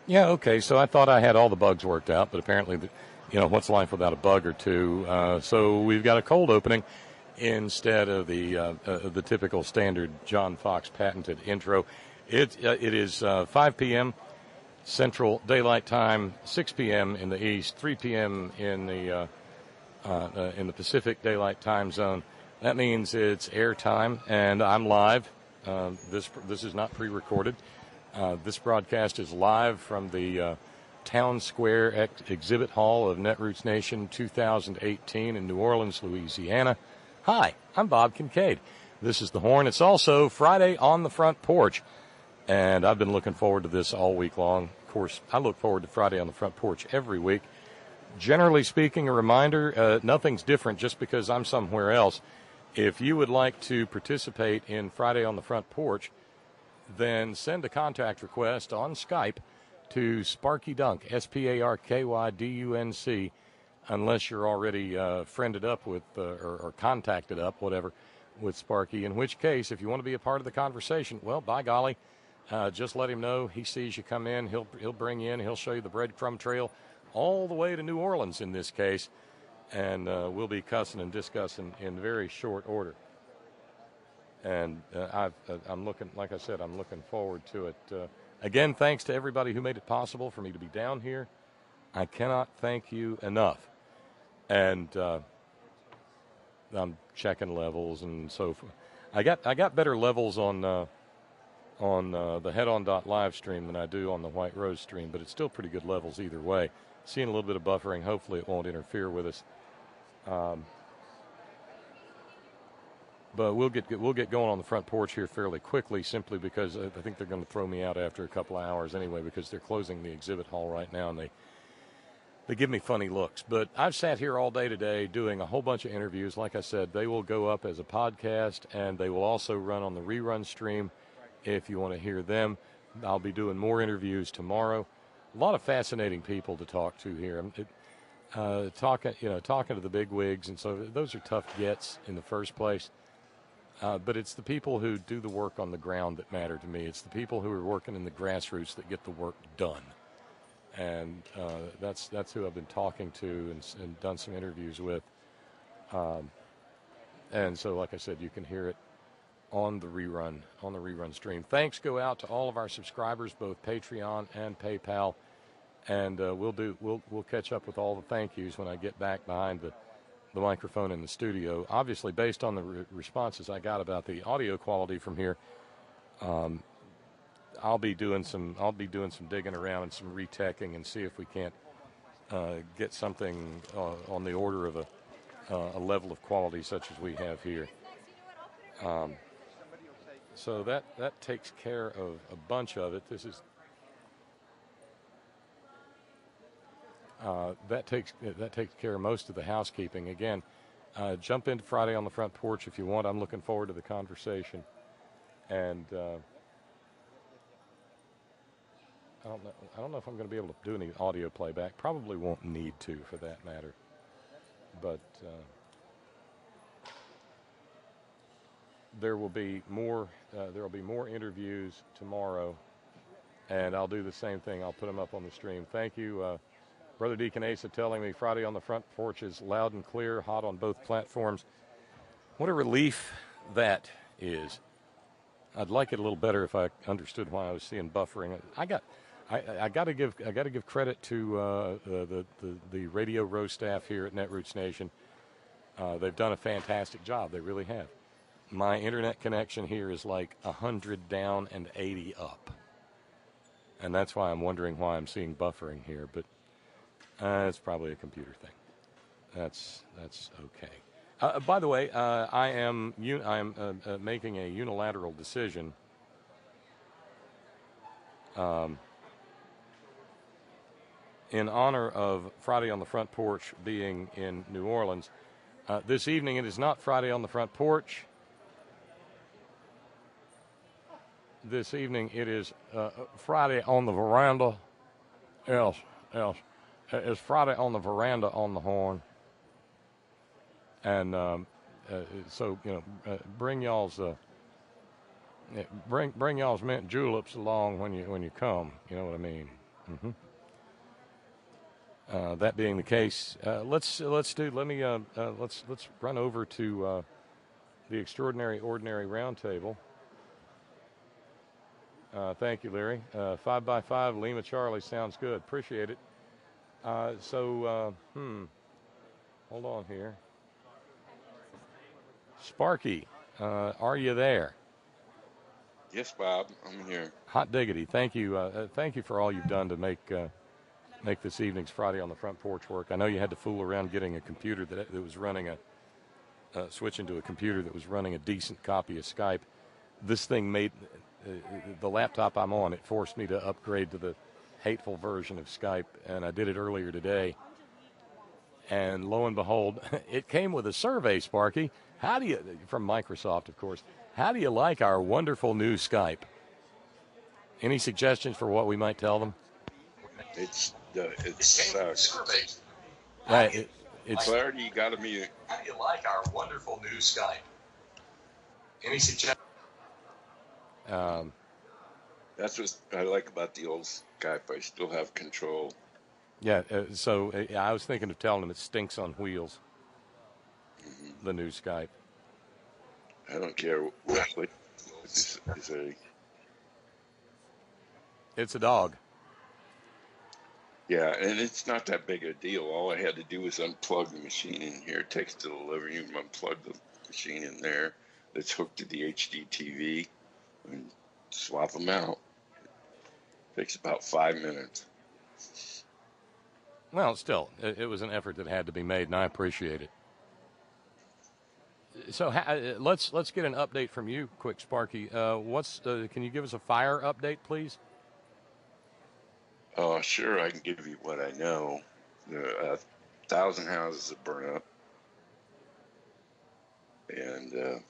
Yeah, okay. So I thought I had all the bugs worked out, but apparently, what's life without a bug or two? So we've got a cold opening instead of the typical standard John Fox patented intro. It is 5 p.m. Central Daylight Time, 6 p.m. in the East, 3 p.m. in the Pacific Daylight Time Zone. That means it's air time, and I'm live. This is not pre-recorded. This broadcast is live from the Town Square Exhibit Hall of NetRoots Nation 2018 in New Orleans, Louisiana. Hi, I'm Bob Kincaid. This is The Horn. It's also Friday on the Front Porch, and I've been looking forward to this all week long. Of course, I look forward to Friday on the Front Porch every week. Generally speaking, a reminder, nothing's different just because I'm somewhere else. If you would like to participate in Friday on the Front Porch, then send a contact request on Skype to Sparky Dunk, SparkYDUNC, unless you're already friended up with or contacted up, whatever, with Sparky, in which case, if you want to be a part of the conversation, well, by golly, just let him know. He sees you come in, he'll bring you in, he'll show you the breadcrumb trail all the way to New Orleans in this case, and we'll be cussing and discussing in very short order. And I'm looking, like I said, I'm looking forward to it. Again, thanks to everybody who made it possible for me to be down here. I cannot thank you enough. And I'm checking levels and so forth. I got better levels on the Head-On live stream than I do on the White Rose stream, but it's still pretty good levels either way. Seeing a little bit of buffering. Hopefully it won't interfere with us. But we'll get going on the front porch here fairly quickly, simply because I think they're going to throw me out after a couple of hours anyway, because they're closing the exhibit hall right now, and they give me funny looks. But I've sat here all day today doing a whole bunch of interviews. Like I said, they will go up as a podcast, and they will also run on the rerun stream if you want to hear them. I'll be doing more interviews tomorrow. A lot of fascinating people to talk to here. Talking to the big wigs, and so those are tough gets in the first place. But it's the people who do the work on the ground that matter to me. It's the people who are working in the grassroots that get the work done. And that's who I've been talking to and done some interviews with. And so, like I said, you can hear it on the rerun stream. Thanks go out to all of our subscribers, both Patreon and PayPal. And we'll catch up with all the thank yous when I get back behind the microphone in the studio. Obviously, based on the responses I got about the audio quality from here, I'll be doing some digging around and some reteching and see if we can't get something on the order of a level of quality such as we have here. So that takes care of a bunch of it. This is that takes care of most of the housekeeping. Again, jump into Friday on the Front Porch if you want. I'm looking forward to the conversation. And I don't know if I'm going to be able to do any audio playback. Probably won't need to, for that matter. But there will be more interviews tomorrow, and I'll do the same thing. I'll put them up on the stream. Thank you. Brother Deacon Asa telling me Friday on the Front Porch is loud and clear, hot on both platforms. What a relief that is. I'd like it a little better if I understood why I was seeing buffering. I got to give credit to the Radio Row staff here at NetRoots Nation. They've done a fantastic job. They really have. My internet connection here is like 100 down and 80 up, and that's why I'm wondering why I'm seeing buffering here. But it's probably a computer thing. That's okay. By the way, I am making a unilateral decision. In honor of Friday on the Front Porch being in New Orleans, this evening it is not Friday on the Front Porch. This evening it is Friday on the Veranda. Yes. It's Friday on the Veranda on the Horn. And so, bring y'all's bring y'all's mint juleps along when you come. You know what I mean? Mm-hmm. That being the case, let's run over to the Extraordinary Ordinary Roundtable. Thank you, Larry. 5x5 Lima Charlie sounds good. Appreciate it. Hold on here. Sparky, are you there? Yes, Bob, I'm here. Hot diggity. Thank you. Thank you for all you've done to make this evening's Friday on the Front Porch work. I know you had to fool around getting a computer that was running switching to a computer that was running a decent copy of Skype. This thing made the laptop I'm on. It forced me to upgrade to the hateful version of Skype, and I did it earlier today. And lo and behold, it came with a survey, Sparky. How do you, from Microsoft, of course, how do you like our wonderful new Skype? Any suggestions for what we might tell them? It sucks. It's Clarity, you got to mute. How do you like our wonderful new Skype? Any suggestions? That's what I like about the old Skype. I still have control. Yeah, I was thinking of telling them it stinks on wheels, the new Skype. I don't care what is a... It's a dog. Yeah, and it's not that big a deal. All I had to do was unplug the machine in here, take it to the living room, unplug the machine in there that's hooked to the HD TV, and swap them out. It takes about 5 minutes. Well, still, it was an effort that had to be made, and I appreciate it. So let's get an update from you, quick, Sparky. Can you give us a fire update, please? Sure, I can give you what I know. 1,000 houses have burned up, and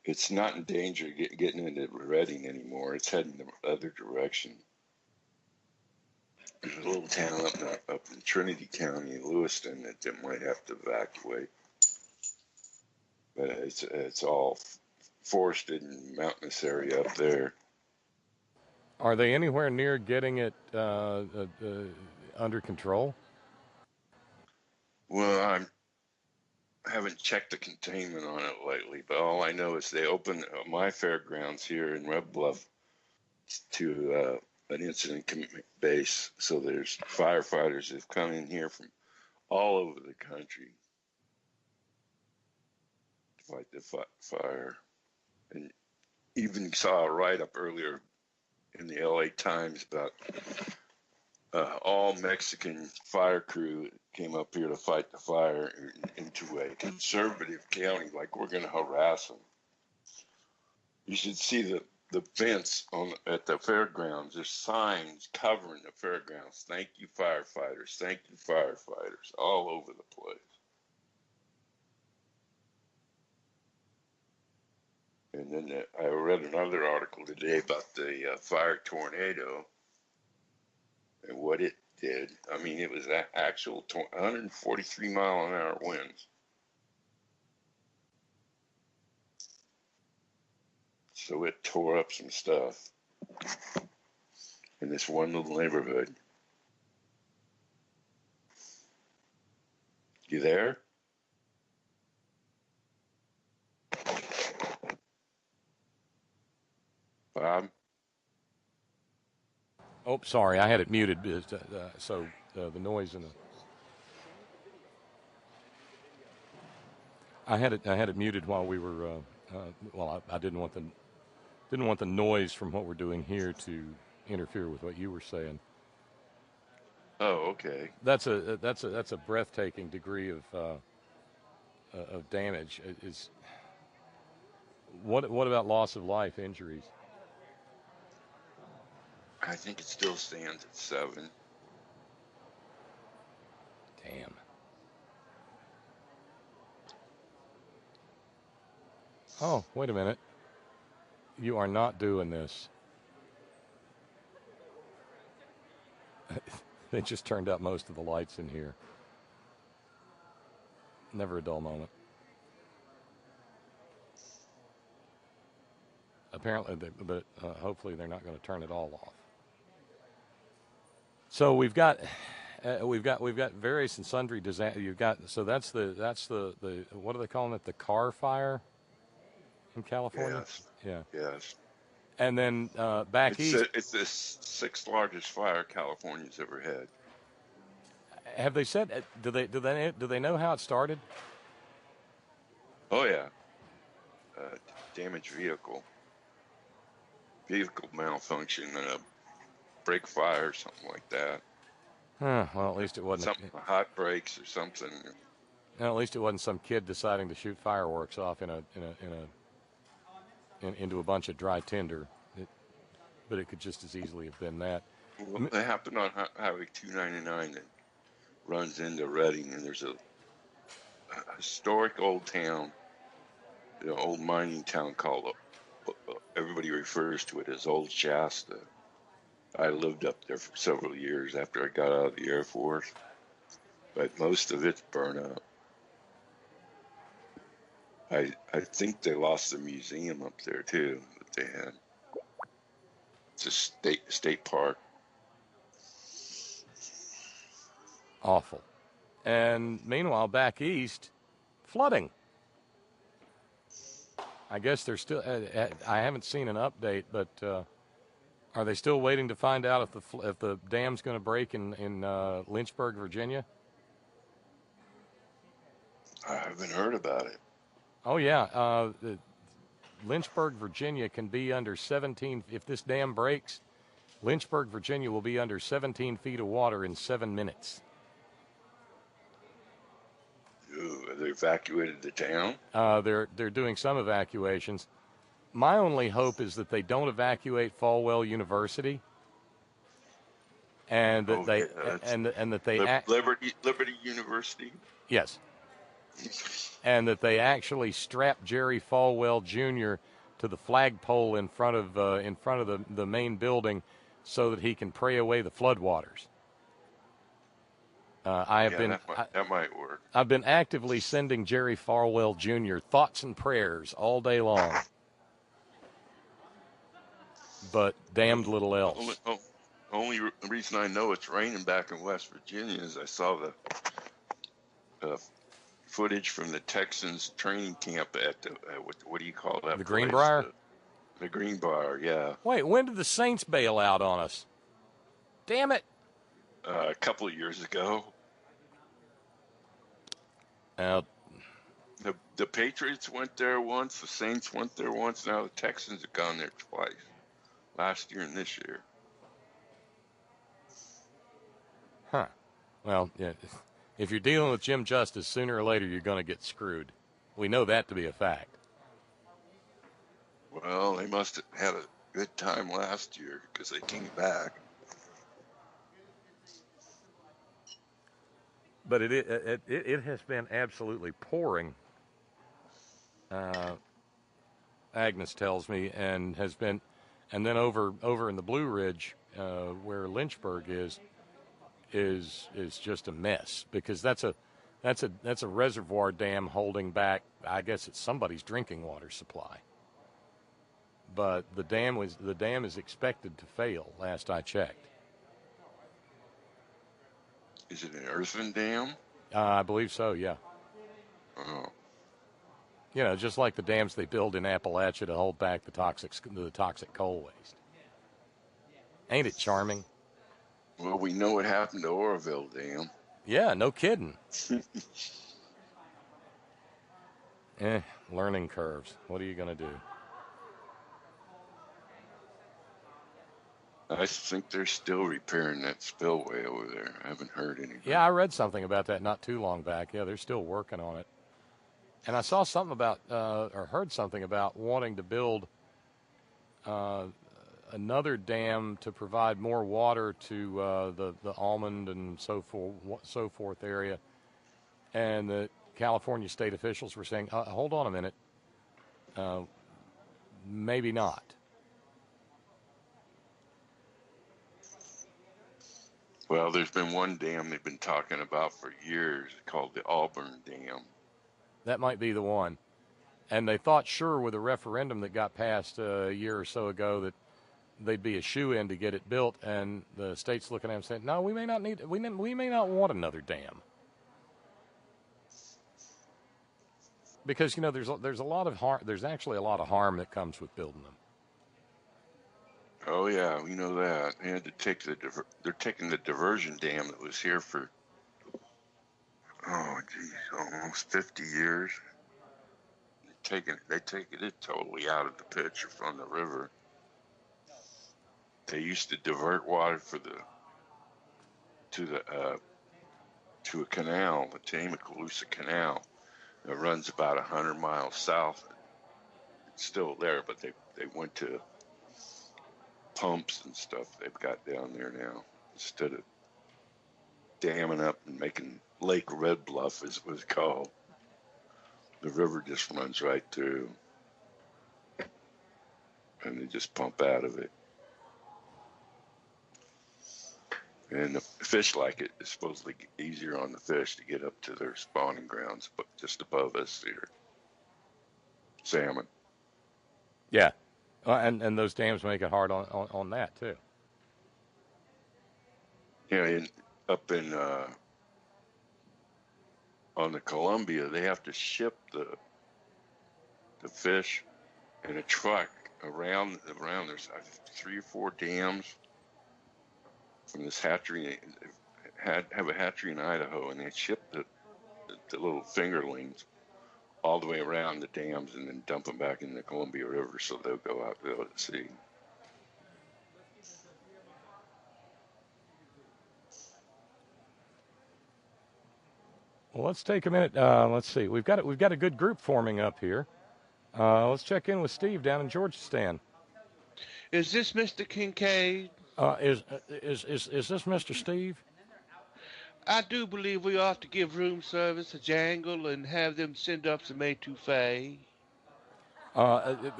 it's not in danger of getting into Reading anymore. It's heading the other direction. There's a little town up in Trinity County, Lewiston, that they might have to evacuate. But it's all forested and mountainous area up there. Are they anywhere near getting it under control? Well, I haven't checked the containment on it lately, but all I know is they opened my fairgrounds here in Red Bluff to an incident base. So there's firefighters that have come in here from all over the country to fight the fire. And even saw a write-up earlier in the LA Times about all Mexican fire crew came up here to fight the fire into a conservative county, like we're going to harass them. You should see the fence at the fairgrounds. There's signs covering the fairgrounds. Thank you, firefighters. Thank you, firefighters, all over the place. And then I read another article today about the fire tornado and what it did. I mean, it was actual 143 mile an hour winds. So it tore up some stuff in this one little neighborhood. You there? Bob? Oh, sorry, I had it muted, so the noise in the. I had it muted while we were. I didn't want the noise from what we're doing here to interfere with what you were saying. Oh, okay. That's a breathtaking degree of damage. What about loss of life, injuries? I think it still stands at 7. Damn. Oh, wait a minute. You are not doing this. They just turned out most of the lights in here. Never a dull moment. apparently, but hopefully they're not going to turn it all off. So we've got various and sundry disaster. You've got that's the what are they calling it? The car fire in California. Yes. Yeah. Yes. And then back east, It's the sixth largest fire California's ever had. have they said? Do they know how it started? Oh yeah, damaged vehicle malfunction, and a brake fire, something like that. Well, at least it wasn't. Something hot brakes or something. At least it wasn't some kid deciding to shoot fireworks off into a bunch of dry tinder. But it could just as easily have been that. Well, it happened on Highway 299 that runs into Redding, and there's a historic old town, old mining town called. Everybody refers to it as Old Shasta. I lived up there for several years after I got out of the Air Force, but most of it's burned up. I think they lost the museum up there too that they had. It's a state park. Awful. And meanwhile, back east, flooding. I guess they're still. I haven't seen an update, but are they still waiting to find out if the dam's going to break in Lynchburg, Virginia? I haven't heard about it. Oh yeah, Lynchburg, Virginia can be under 17. If this dam breaks, Lynchburg, Virginia will be under 17 feet of water in 7 minutes. Ooh, they evacuated the town? They're doing some evacuations. My only hope is that they don't evacuate Falwell University, and that Liberty University. Yes, and that they actually strap Jerry Falwell Jr. to the flagpole in front of the main building, so that he can pray away the floodwaters. That might work. I've been actively sending Jerry Falwell Jr. thoughts and prayers all day long, but damned little else. Only reason I know it's raining back in West Virginia is I saw the footage from the Texans training camp at the what do you call that? The Greenbrier? The Greenbrier, yeah. Wait, when did the Saints bail out on us? Damn it! A couple of years ago. The Patriots went there once, the Saints went there once, now the Texans have gone there twice, last year and this year. Huh. Well, yeah, if you're dealing with Jim Justice, sooner or later you're going to get screwed. We know that to be a fact. Well, they must have had a good time last year because they came back. But it has been absolutely pouring. Agnes tells me, and then over in the Blue Ridge, where Lynchburg is just a mess, because that's a reservoir dam holding back. I guess it's somebody's drinking water supply. But the dam is expected to fail. Last I checked. Is it an earthen dam? I believe so, yeah. Oh. Just like the dams they build in Appalachia to hold back the toxic coal waste. Ain't it charming? Well, we know what happened to Oroville Dam. Yeah, no kidding. Learning curves. What are you going to do? I think they're still repairing that spillway over there. I haven't heard anything. Yeah, I read something about that not too long back. Yeah, they're still working on it. And I saw something about, or heard something about wanting to build another dam to provide more water to the Almond and so forth area. And the California state officials were saying, hold on a minute, maybe not. Well, there's been one dam they've been talking about for years called the Auburn Dam. That might be the one. And they thought, sure, with a referendum that got passed a year or so ago, that they'd be a shoe-in to get it built. And the state's looking at them saying, no, we may not want another dam. Because, there's a lot of harm. There's actually a lot of harm that comes with building them. Oh yeah, we know that. They had to take they're taking the diversion dam that was here for almost 50 years. They taking it totally out of the picture from the river. They used to divert water to a canal, the Tamacalusa Canal, that runs about 100 miles south. It's still there, but they went to pumps and stuff they've got down there now instead of damming up and making Lake Red Bluff, as it was called. The river just runs right through, and they just pump out of it. And the fish like it. It's supposedly easier on the fish to get up to their spawning grounds, but just above us here. Salmon. Yeah. And those dams make it hard on that, too. Yeah, up in on the Columbia, they have to ship the fish in a truck around. There's 3 or 4 dams from this hatchery. Have a hatchery in Idaho, and they ship the little fingerlings all the way around the dams and then dump them back in the Columbia River, so they'll go out to sea. Well, let's take a minute. Let's see. We've got a good group forming up here. Let's check in with Steve down in Georgistan. Is this Mr. Kincaid? Is this Mr. Steve? I do believe we ought to give room service a jangle and have them send up some etouffee.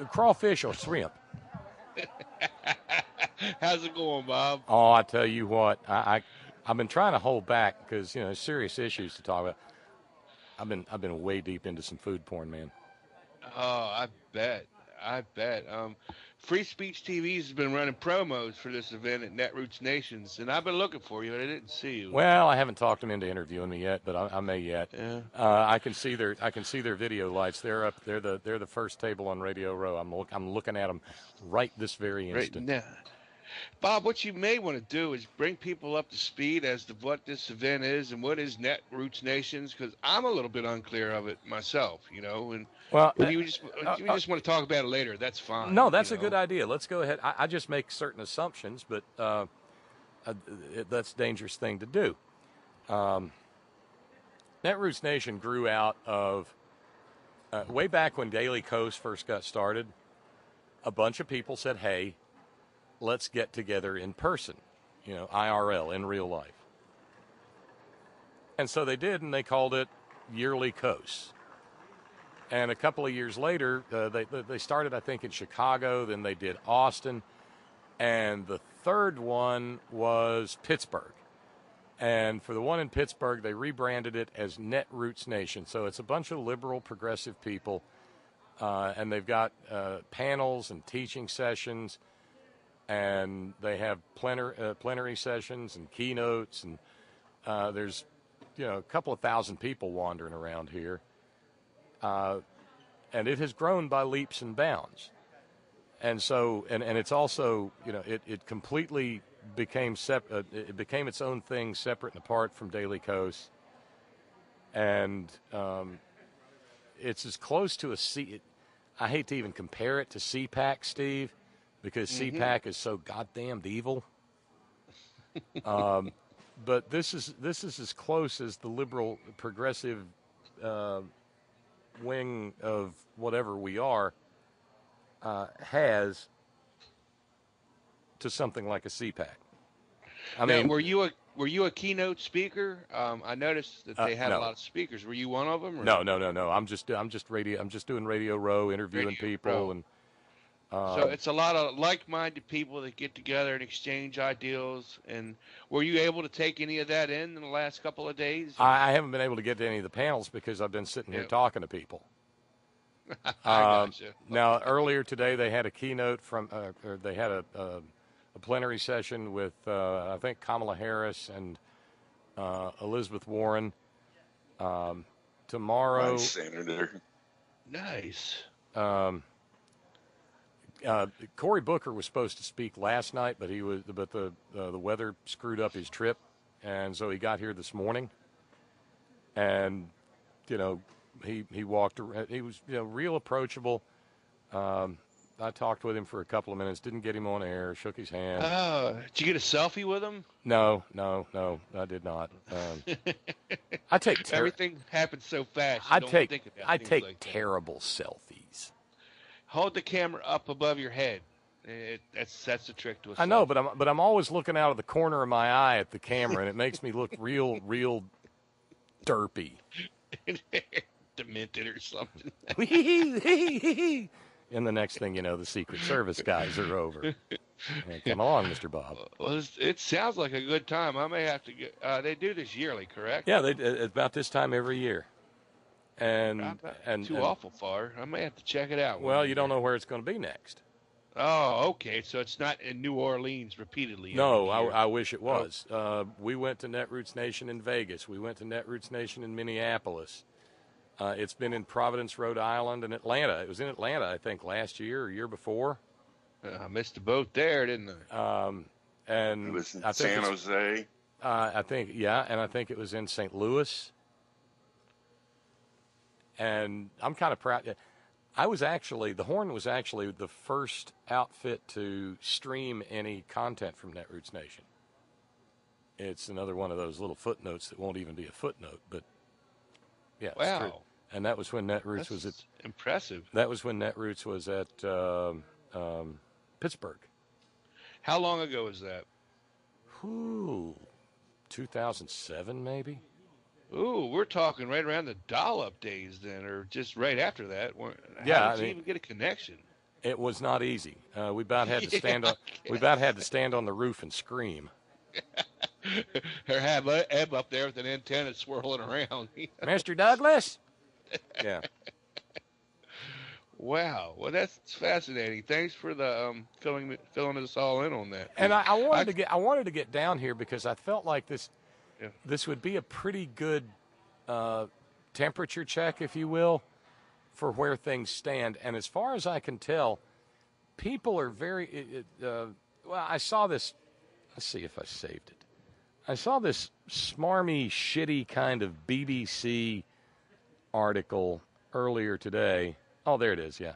Crawfish or shrimp? How's it going, Bob? Oh, I tell you what, I've been trying to hold back because serious issues to talk about. I've been way deep into some food porn, man. Oh, I bet. Free Speech TV has been running promos for this event at NetRoots Nations, and I've been looking for you, but I didn't see you. Well, I haven't talked them into interviewing me yet, but I may yet. Yeah. I can see their video lights. They're up. They're the first table on Radio Row. I'm looking at them right this very instant. Right now. Bob, what you may want to do is bring people up to speed as to what this event is and what is NetRoots Nations, because I'm a little bit unclear of it myself, And well, if you just want to talk about it later, that's fine. No, that's a good idea. Let's go ahead. I just make certain assumptions, but that's a dangerous thing to do. NetRoots Nation grew out of way back when Daily Kos first got started. A bunch of people said, "Hey, let's get together in person, IRL, in real life." And so they did, and they called it Yearly Kos. And a couple of years later, they started, I think, in Chicago, then they did Austin, and the third one was Pittsburgh. And for the one in Pittsburgh, they rebranded it as NetRoots Nation. So it's a bunch of liberal, progressive people, and they've got panels and teaching sessions, and they have plenary sessions and keynotes, and there's a couple of thousand people wandering around here, and it has grown by leaps and bounds. And so, and it's also, it completely became it became its own thing, separate and apart from Daily Kos, and it's as close to I hate to even compare it to CPAC, Steve, because CPAC is so goddamn evil. But this is as close as the liberal progressive wing of whatever we are has to something like a CPAC. I mean, were you a keynote speaker? I noticed that they had no. a lot of speakers. Were you one of them? Or? No. I'm just doing Radio Row, interviewing people, and so it's a lot of like-minded people that get together and exchange ideals. And were you able to take any of that in the last couple of days? I haven't been able to get to any of the panels because I've been sitting here talking to people. I gotcha. Now, earlier today, they had a keynote or they had a plenary session with, I think, Kamala Harris and Elizabeth Warren. Tomorrow, My senator. Nice. Cory Booker was supposed to speak last night, but the weather screwed up his trip, and so he got here this morning. And he walked around. He was real approachable. I talked with him for a couple of minutes. Didn't get him on air. Shook his hand. Did you get a selfie with him? No, I did not. I take everything happens so fast. I take terrible selfies. Hold the camera up above your head. That's the trick to a selfie. I know, but I'm always looking out of the corner of my eye at the camera, and it makes me look real derpy. Demented or something. And the next thing you know, the Secret Service guys are over. Come along, Mr. Bob. Well, it sounds like a good time. I may have to get. They do this yearly, correct? Yeah, about this time every year. And awful far. I may have to check it out. Well, you don't know where it's going to be next. Oh, okay. So it's not in New Orleans repeatedly. No, I wish it was. We went to NetRoots Nation in Vegas. We went to NetRoots Nation in Minneapolis. It's been in Providence, Rhode Island, and Atlanta. It was in Atlanta, I think, last year or year before. I missed the boat there, didn't I? And it was in San Jose. I think, yeah, and I think it was in St. Louis. And I'm kind of proud. The Horn was actually the first outfit to stream any content from NetRoots Nation. It's another one of those little footnotes that won't even be a footnote, but yeah. Wow. It's true. And that was when NetRoots was at. Impressive. That was when NetRoots was at Pittsburgh. How long ago was that? 2007 maybe. Ooh, we're talking right around the dollop days then, or just right after that. Yeah, How did you even get a connection? It was not easy. We about had to stand on. We about had to stand on the roof and scream. Or have Eb up there with an antenna swirling around. Mr. Douglas. Yeah. Wow. Well, that's fascinating. Thanks for the filling us all in on that. And I wanted to get down here because I felt like this would be a pretty good temperature check, if you will, for where things stand. And as far as I can tell, people are very well, I saw this. Let's see if I saved it. I saw this smarmy, shitty kind of BBC article earlier today. Oh, there it is, yeah.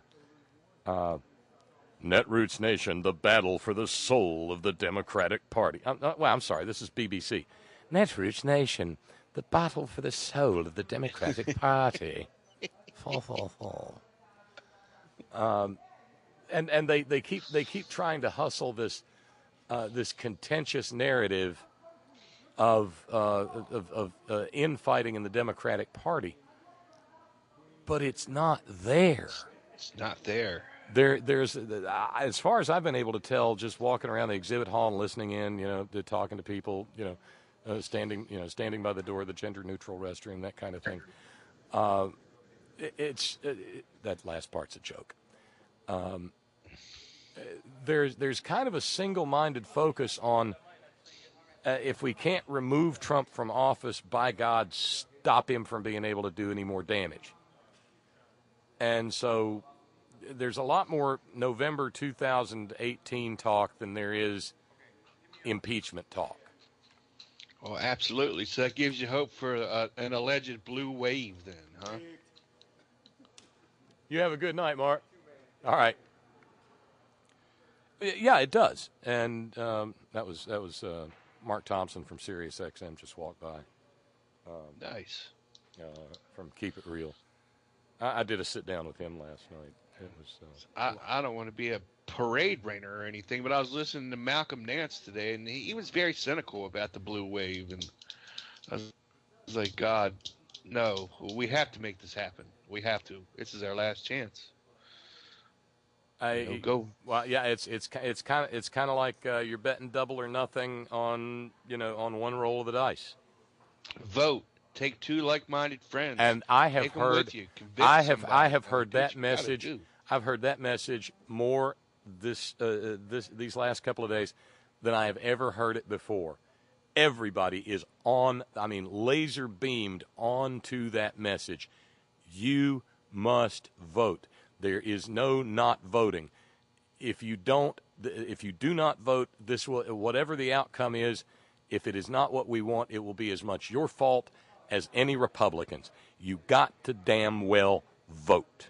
NetRoots Nation, the battle for the soul of the Democratic Party. I'm sorry, this is BBC. NetRoots Nation, the battle for the soul of the Democratic Party. And they keep trying to hustle this contentious narrative of infighting in the Democratic Party, but it's not there. It's not there. There's as far as I've been able to tell, just walking around the exhibit hall and listening in, to talking to people, standing by the door of the gender-neutral restroom, that kind of thing. That last part's a joke. There's kind of a single-minded focus on if we can't remove Trump from office, by God, stop him from being able to do any more damage. And so there's a lot more November 2018 talk than there is impeachment talk. Oh, absolutely. So that gives you hope for an alleged blue wave then, huh? You have a good night, Mark. All right. Yeah, it does. And that was Mark Thompson from Sirius XM just walked by. Nice. From Keep It Real. I did a sit down with him last night. It was. I don't want to be a parade rainer or anything, but I was listening to Malcolm Nance today, and he was very cynical about the blue wave, and I was like, God, no, we have to make this happen. We have to. This is our last chance. Go. Well, yeah, it's kind of like you're betting double or nothing on one roll of the dice. Vote. Take two like-minded friends. And I have Take them heard, with you. Convince somebody. I have You know, heard do what that you gotta message. do. I've heard that message more these last couple of days than I have ever heard it before. Everybody is on, I mean, laser beamed onto that message. You must vote. There is no not voting. If you do not vote, this will, whatever the outcome is, if it is not what we want, it will be as much your fault as any Republicans. You got to damn well vote.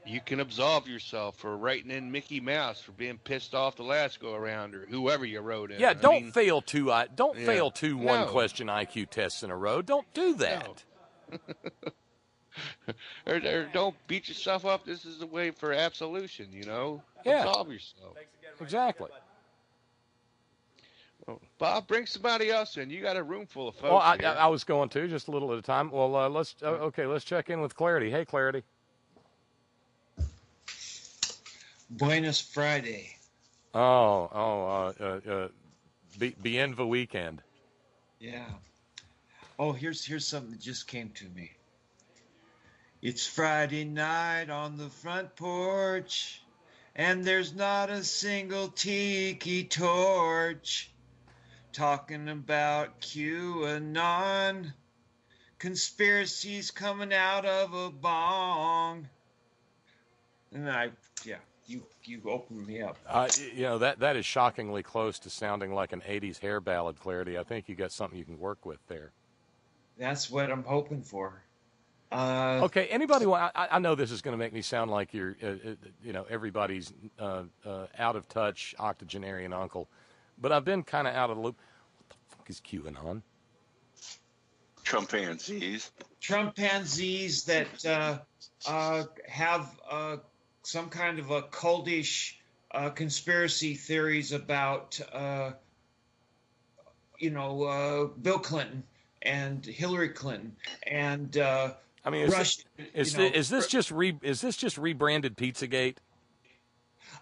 You can absolve yourself for writing in Mickey Mouse for being pissed off the last go around, or whoever you wrote in. Yeah, don't fail yeah. two No. one-question IQ tests in a row. Don't do that. or don't beat yourself up. This is the way for absolution, you know? Yeah. Absolve yourself. Exactly. Well, Bob, bring somebody else in. You got a room full of folks. Well, here. I was going to, just a little at a time. Well, let's check in with Clarity. Hey, Clarity. Buenos Friday. Bien the weekend. Yeah. Oh, here's something that just came to me. It's Friday night on the front porch, and there's not a single tiki torch talking about QAnon, conspiracies coming out of a bong. And you opened me up. That is shockingly close to sounding like an 80s hair ballad, Clarity. I think you got something you can work with there. That's what I'm hoping for. Okay, anybody want? I know this is going to make me sound like you're, everybody's out of touch octogenarian uncle, but I've been kind of out of the loop. What the fuck is QAnon? Trumpanzees that have some kind of a cultish conspiracy theories about, Bill Clinton and Hillary Clinton and Russia. Is this just rebranded Pizzagate?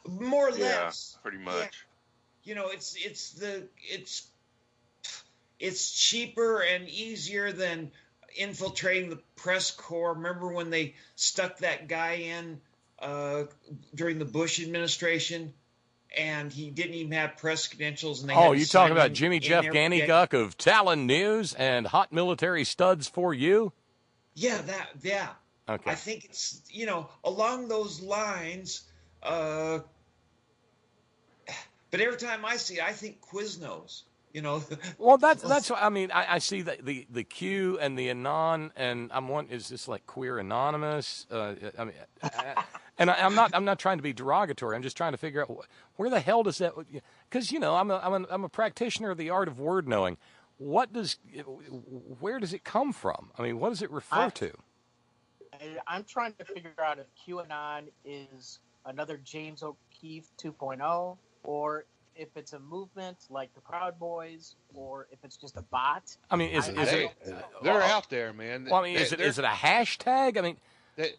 More or less, pretty much. Yeah. It's cheaper and easier than infiltrating the press corps. Remember when they stuck that guy in during the Bush administration, and he didn't even have press credentials? And you talking about Jimmy Jeff Gannyguck of Talon News and Hot Military Studs for You? Yeah, yeah. Okay. I think it's along those lines. But every time I see it, I think Quiznos. Well, that's what I mean. I see the Q and the Anon, and is this like Queer Anonymous? I'm not trying to be derogatory. I'm just trying to figure out where the hell does that? Because I'm a practitioner of the art of word knowing. Where does it come from? I mean, what does it refer to? I'm trying to figure out if QAnon is another James O'Keefe 2.0, or if it's a movement like the Proud Boys, or if it's just a bot. I mean, they're out there, man. Well, I mean, is it a hashtag? I mean,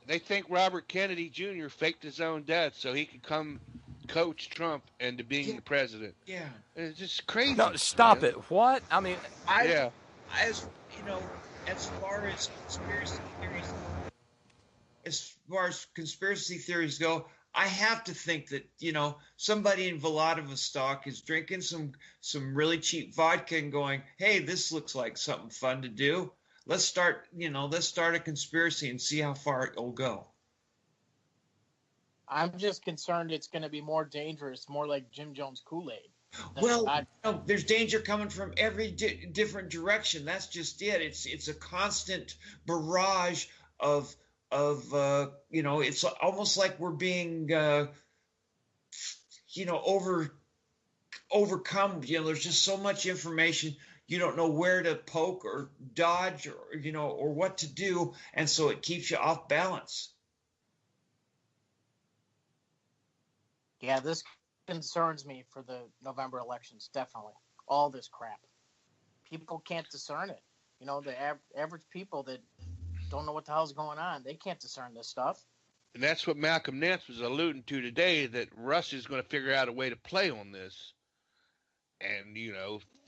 they think Robert Kennedy Jr. faked his own death so he could come coach Trump into being the president. Yeah, it's just crazy. No, stop it. What? I mean, as far as conspiracy theories go, I have to think that somebody in Vladivostok is drinking some really cheap vodka and going, "Hey, this looks like something fun to do. Let's start a conspiracy and see how far it will go." I'm just concerned it's going to be more dangerous, more like Jim Jones Kool-Aid. Well, there's danger coming from every different direction. That's just it. It's a constant barrage of it's almost like we're being overcome. There's just so much information, you don't know where to poke or dodge or what to do, and so it keeps you off balance. Yeah, this concerns me for the November elections, definitely. All this crap. People can't discern it. The average people that don't know what the hell's going on, they can't discern this stuff. And that's what Malcolm Nance was alluding to today, that Russia's going to figure out a way to play on this and,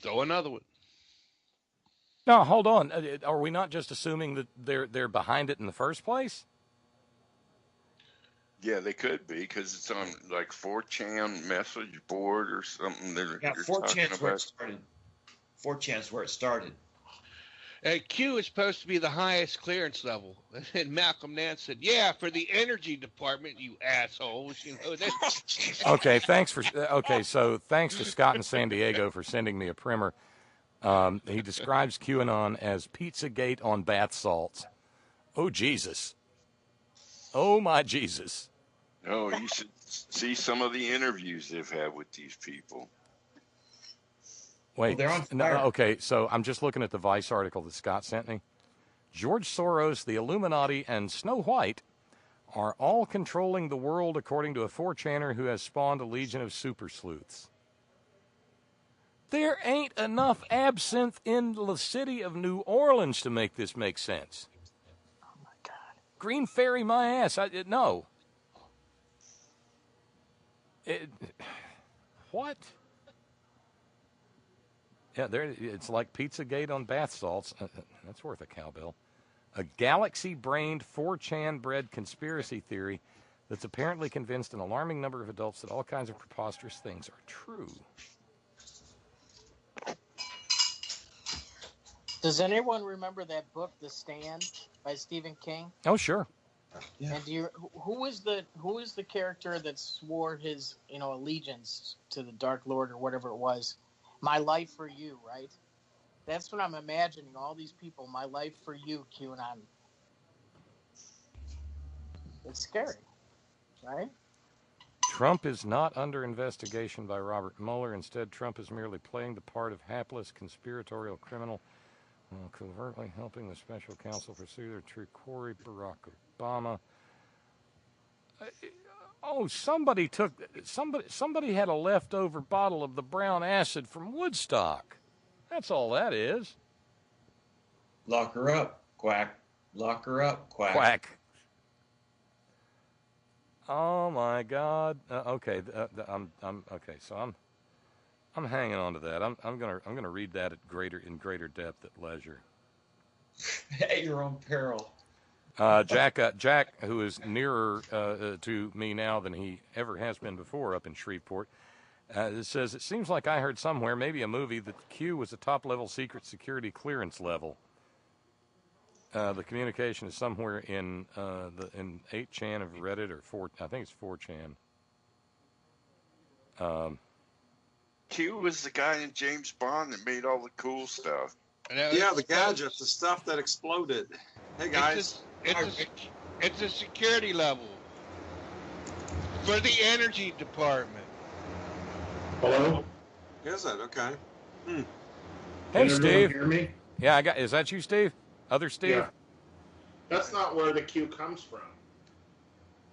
throw another one. No, hold on. Are we not just assuming that they're behind it in the first place? Yeah, they could be because it's on like 4chan message board or something. Yeah, You're 4chan's where it about. started. 4chan's where it started. Q is supposed to be the highest clearance level. And Malcolm Nance said, yeah, for the energy department, you assholes. You know, Okay, so thanks to Scott in San Diego for sending me a primer. He describes QAnon as Pizzagate on bath salts. Oh, Jesus. Oh, my Jesus. No, you should see some of the interviews they've had with these people. Wait, they're on fire. okay, so I'm just looking at the Vice article that Scott sent me. George Soros, the Illuminati, and Snow White are all controlling the world according to a 4chaner who has spawned a legion of super sleuths. There ain't enough absinthe in the city of New Orleans to make this make sense. Oh my God. Green Fairy my ass. No. What? Yeah, it's like Pizzagate on bath salts. That's worth a cowbell. A galaxy-brained 4chan-bred conspiracy theory that's apparently convinced an alarming number of adults that all kinds of preposterous things are true. Does anyone remember that book, The Stand, by Stephen King? Oh, sure. Yeah. And who is the character that swore his allegiance to the Dark Lord or whatever it was? My life for you, right? That's what I'm imagining. All these people, my life for you, QAnon. It's scary, right? Trump is not under investigation by Robert Mueller. Instead, Trump is merely playing the part of hapless conspiratorial criminal while covertly helping the special counsel pursue their true quarry, Barack Obama. Somebody had a leftover bottle of the brown acid from Woodstock. That's all that is. Lock her up, quack. Lock her up, quack. Quack. Oh my God. Okay. I'm okay. So I'm hanging on to that. I'm gonna read that in greater depth at leisure. At your own peril. Jack, who is nearer to me now than he ever has been before up in Shreveport, says, it seems like I heard somewhere, maybe a movie, that Q was a top-level secret security clearance level. The communication is somewhere in 8chan of Reddit or I think it's 4chan. Q was the guy in James Bond that made all the cool stuff. Yeah, the gadgets, the stuff that exploded. Hey guys, it's a security level for the energy department. Hello? Is it? Okay. Hey, Can Steve. everyone hear me? Yeah, is that you, Steve? Other Steve? Yeah. That's not where the Q comes from.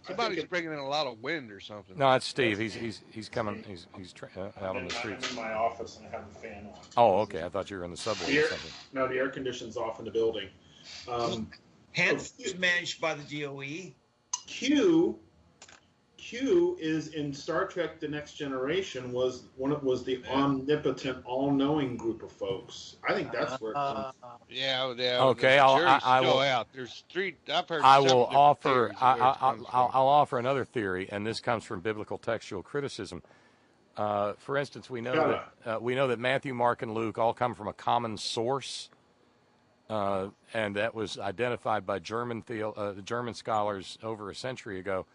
Somebody's bringing in a lot of wind or something. No, it's Steve. He's coming. He's out on the streets. I'm in my office and I have the fan on. Oh, okay. I thought you were in the subway or something. No, the air conditioning's off in the building. Hanford is managed by the DOE. Q is in Star Trek: The Next Generation was the omnipotent, all-knowing group of folks. I think that's where it comes from. Yeah. Okay, I will. Out. There's three. I've heard. I will offer. I'll offer another theory, and this comes from biblical textual criticism. For instance, we know that Matthew, Mark, and Luke all come from a common source, and that was identified by German scholars over a century ago.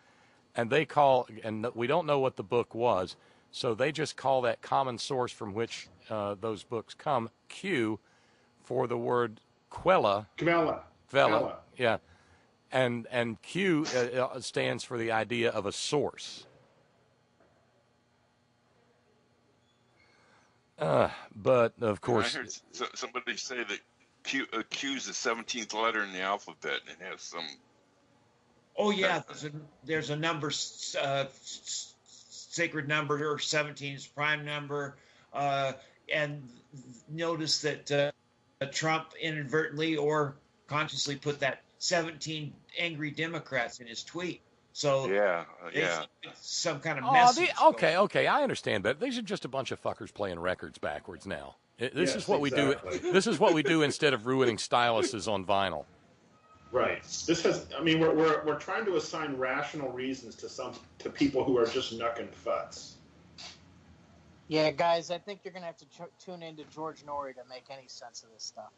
And and we don't know what the book was, so they just call that common source from which those books come Q, for the word Quella. Yeah, and Q stands for the idea of a source. But of course, I heard somebody say that Q's the 17th letter in the alphabet, and it has some. Oh yeah, there's a number, sacred number, or 17 is prime number, and notice that Trump inadvertently or consciously put that 17 angry Democrats in his tweet. So yeah, some kind of message. Okay, I understand that. These are just a bunch of fuckers playing records backwards now. This Yes, is what we exactly. do. This is what we do instead of ruining styluses on vinyl. Right. This has. I mean, we're trying to assign rational reasons to people who are just knucking futs. Yeah, guys, I think you're gonna have to tune into George Norrie to make any sense of this stuff.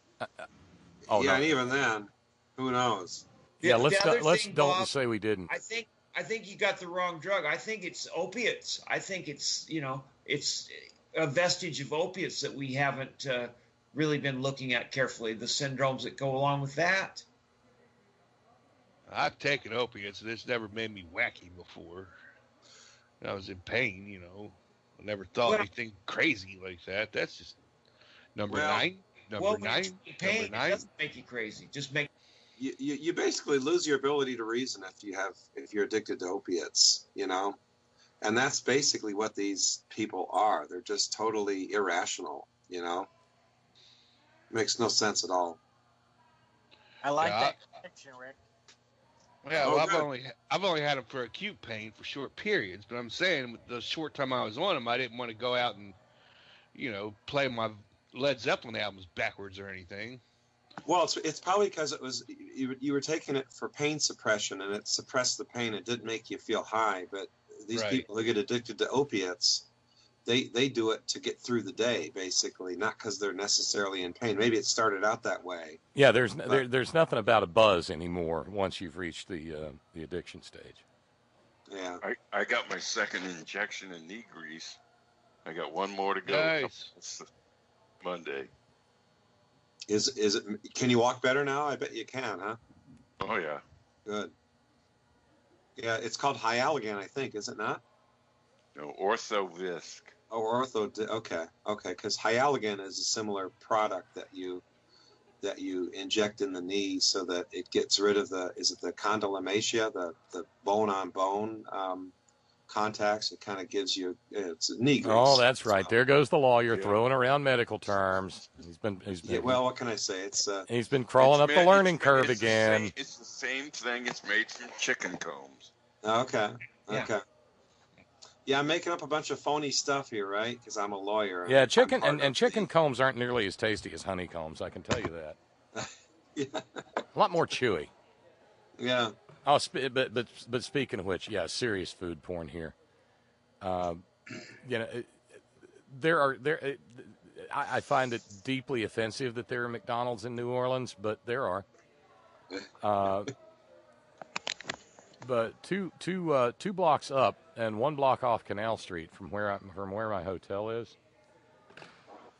Oh, yeah, no. and even then, who knows? Yeah, let's The other thing, don't Bob, say we didn't. I think you got the wrong drug. I think it's opiates. I think it's it's a vestige of opiates that we haven't really been looking at carefully. The syndromes that go along with that. I've taken opiates, and it's never made me wacky before. I was in pain, I never thought Well- anything crazy like that. That's just number Well- nine. Number When nine. you're in pain, Number nine. it doesn't make you crazy. Just make You basically lose your ability to reason if you're addicted to opiates, and that's basically what these people are. They're just totally irrational, Makes no sense at all. I like Yeah, that connection, Rick. Yeah, Oh, well, good. I've only had them for acute pain for short periods, but I'm saying with the short time I was on them, I didn't want to go out and, play my Led Zeppelin albums backwards or anything. Well, it's probably because it was you were taking it for pain suppression, and it suppressed the pain. It didn't make you feel high. But these Right. people who get addicted to opiates, they do it to get through the day, basically, not because they're necessarily in pain. Maybe it started out that way. Yeah, there's nothing about a buzz anymore once you've reached the addiction stage. Yeah. I got my second injection in knee grease. I got one more to go. Nice. It's Monday. Is it? Can you walk better now? I bet you can, huh? Oh yeah. Good. Yeah, it's called Hyaluronic, I think, is it not? No, Orthovisc. Oh, okay, because Hyaluronic is a similar product that you inject in the knee so that it gets rid of the condylomatia, the bone on bone contacts. It kind of gives you it's knee grease. Oh, that's right. There goes the lawyer Yeah. throwing around medical terms. Yeah, well, what can I say? It's he's been crawling up the learning curve it's again. It's the same thing. It's made from chicken combs. okay. Yeah. Okay. Yeah, I'm making up a bunch of phony stuff here, right? Because I'm a lawyer. Yeah, I'm chicken part and of chicken combs aren't nearly as tasty as honeycombs. I can tell you that. Yeah. A lot more chewy. Yeah. Oh, but speaking of which, yeah, serious food porn here. I find it deeply offensive that there are McDonald's in New Orleans, but there are. But two blocks up and 1 block off Canal Street from where my hotel is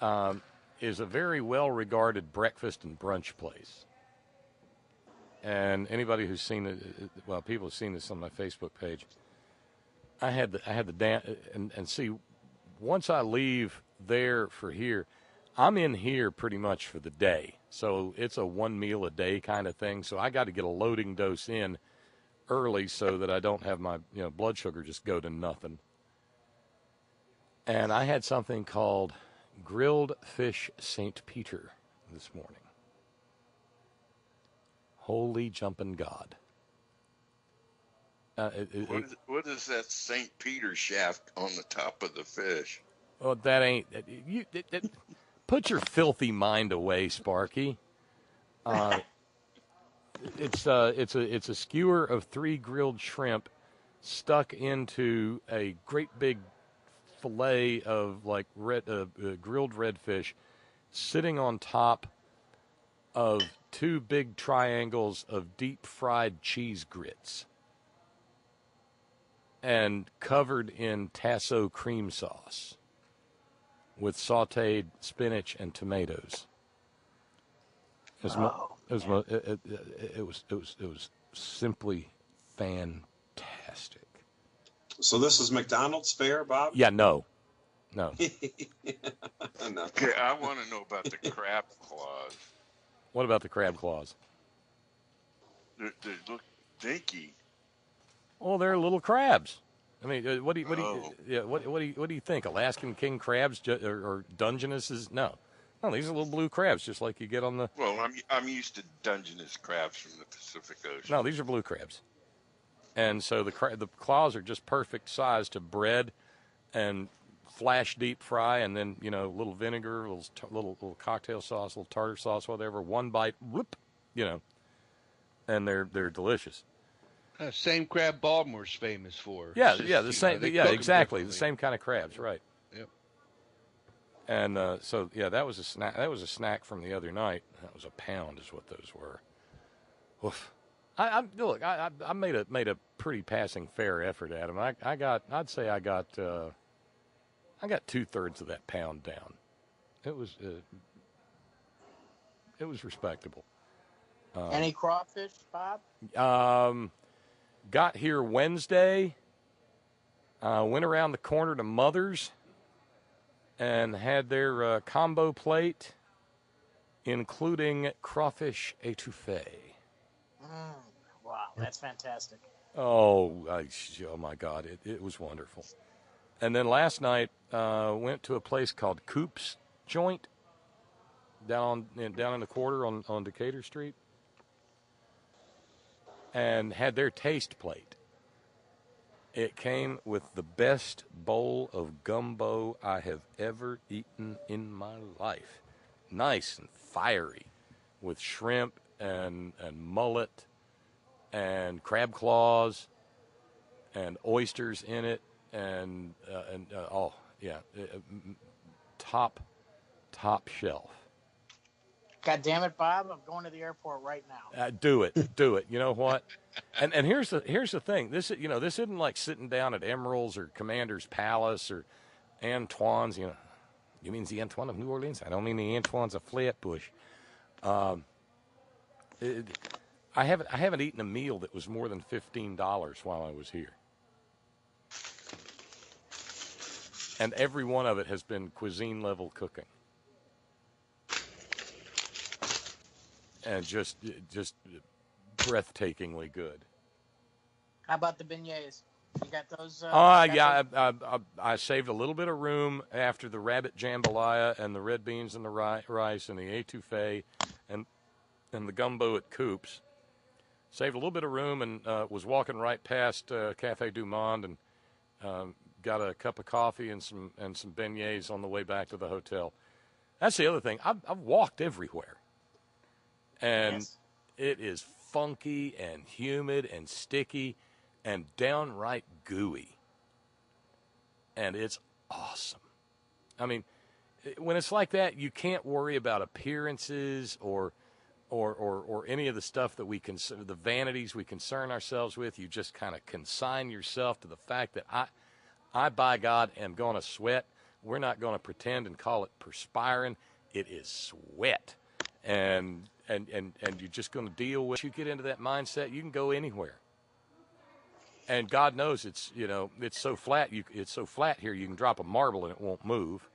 a very well regarded breakfast and brunch place. And anybody who's seen it, well, people have seen this on my Facebook page. I had the and see, once I leave there for here, I'm in here pretty much for the day. So it's a 1 meal a day kind of thing. So I got to get a loading dose in early so that I don't have my blood sugar just go to nothing. And I had something called grilled fish St. Peter this morning. Holy jumping God. What is that St. Peter shaft on the top of the fish? Well, that ain't you. Put your filthy mind away, Sparky. It's a skewer of 3 grilled shrimp stuck into a great big fillet of like grilled redfish, sitting on top of 2 big triangles of deep fried cheese grits, and covered in Tasso cream sauce with sautéed spinach and tomatoes. It was simply fantastic. So this is McDonald's fare, Bob? Yeah, no. No. Okay, I want to know about the crab claws. What about the crab claws? They look dinky. Oh, they're little crabs. I mean, what do you think? Alaskan king crabs or Dungeness's? No, these are little blue crabs, just like you get on the. Well, I'm used to Dungeness crabs from the Pacific Ocean. No, these are blue crabs, and so the claws are just perfect size to bread and flash deep fry, and then a little vinegar, a little cocktail sauce, a little tartar sauce, whatever. One bite, whoop, and they're delicious. Same crab Baltimore's famous for. Yeah, It's just, yeah, the same. they Yeah, cook 'em exactly, the differently. same kind of crabs, right? Yep. And so yeah, that was a snack. That was a snack from the other night. That was a pound, is what those were. Oof. Look. I made a pretty passing fair effort at them. I'd say I got 2/3 of that pound down. It was respectable. Any crawfish, Bob? Got here Wednesday. Went around the corner to Mother's and had their combo plate, including crawfish étouffée. Wow, that's fantastic. Oh my God, it was wonderful. And then last night went to a place called Coop's Joint down in the quarter on Decatur Street, and had their taste plate. It came with the best bowl of gumbo I have ever eaten in my life. Nice and fiery, with shrimp and mullet and crab claws and oysters in it, and top shelf. God damn it, Bob! I'm going to the airport right now. Do it. You know what? And here's the thing. This isn't like sitting down at Emerald's or Commander's Palace or Antoine's. You mean the Antoine of New Orleans? I don't mean the Antoine's of Flatbush. I haven't eaten a meal that was more than $15 while I was here, and every one of it has been cuisine level cooking. And just breathtakingly good. How about the beignets? You got those? I saved a little bit of room after the rabbit jambalaya and the red beans and the rice and the étouffée and the gumbo at Coop's. Saved a little bit of room and was walking right past Café Du Monde and got a cup of coffee and some beignets on the way back to the hotel. That's the other thing. I've walked everywhere. And Yes. It is funky and humid and sticky and downright gooey. And it's awesome. I mean, when it's like that, you can't worry about appearances or any of the stuff that the vanities we concern ourselves with. You just kind of consign yourself to the fact that I by God, am going to sweat. We're not going to pretend and call it perspiring. It is sweat. And you're just going to deal with. You get into that mindset, you can go anywhere. And God knows it's so flat. It's so flat here. You can drop a marble and it won't move.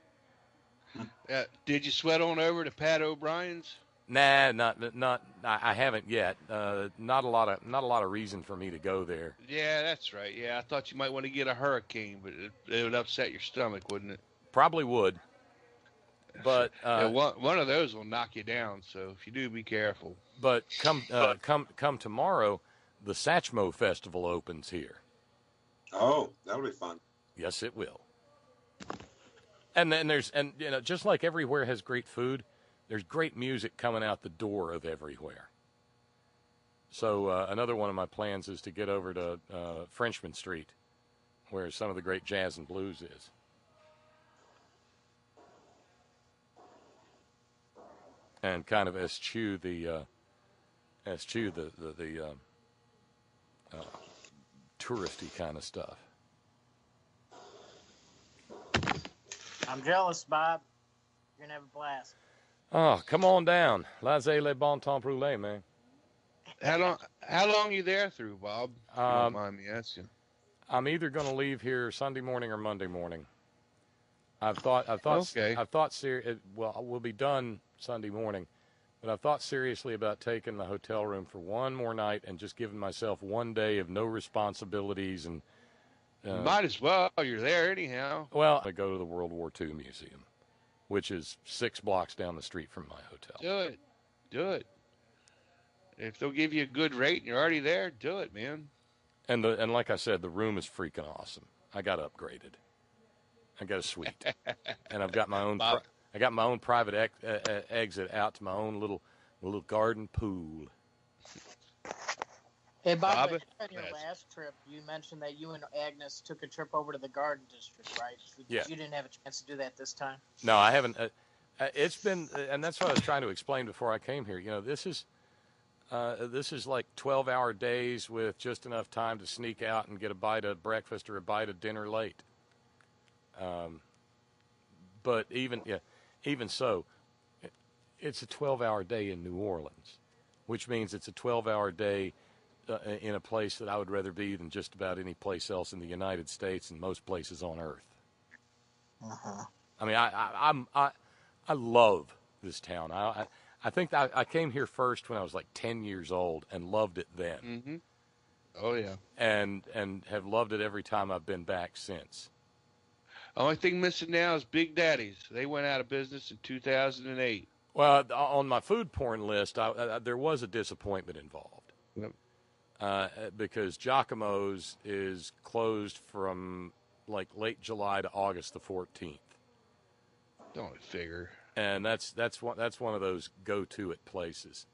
Did you sweat on over to Pat O'Brien's? Nah, not. I haven't yet. Not a lot of reason for me to go there. Yeah, that's right. Yeah, I thought you might want to get a hurricane, but it would upset your stomach, wouldn't it? Probably would. But one of those will knock you down. So if you do, be careful. But come tomorrow, the Satchmo Festival opens here. Oh, that'll be fun. Yes, it will. And then just like everywhere has great food, there's great music coming out the door of everywhere. So another one of my plans is to get over to Frenchman Street, where some of the great jazz and blues is. And kind of eschew the touristy kind of stuff. I'm jealous, Bob. You're gonna have a blast. Oh, come on down. Laissez les bon temps brûler, man. How long you there through, Bob? If you don't mind me asking. I'm either going to leave here Sunday morning or Monday morning. I've thought. Okay. Well, we'll be done Sunday morning, but I've thought seriously about taking the hotel room for one more night and just giving myself one day of no responsibilities and. Might as well. You're there anyhow. Well, I go to the World War II Museum, which is 6 blocks down the street from my hotel. Do it. If they'll give you a good rate and you're already there, do it, man. And like I said, the room is freaking awesome. I got upgraded. I got a suite, and I've got my own. Bob. I got my own private exit out to my own little garden pool. Hey, Bob, Bob? on your Yes. last trip, you mentioned that you and Agnes took a trip over to the Garden District, right? Yeah. You didn't have a chance to do that this time? No, I haven't. It's been, and that's what I was trying to explain before I came here. This is like 12-hour days with just enough time to sneak out and get a bite of breakfast or a bite of dinner late. But even so, it's a 12-hour day in New Orleans, which means it's a 12-hour day in a place that I would rather be than just about any place else in the United States and most places on Earth. Uh-huh. I mean, I love this town. I think I came here first when I was like 10 years old and loved it then. Mm-hmm. Oh, yeah. And have loved it every time I've been back since. Only thing missing now is Big Daddy's. They went out of business in 2008. Well, on my food porn list, there was a disappointment involved. Yep. Because Giacomo's is closed from like late July to August the 14th. Don't figure. And that's one of those go-to it places.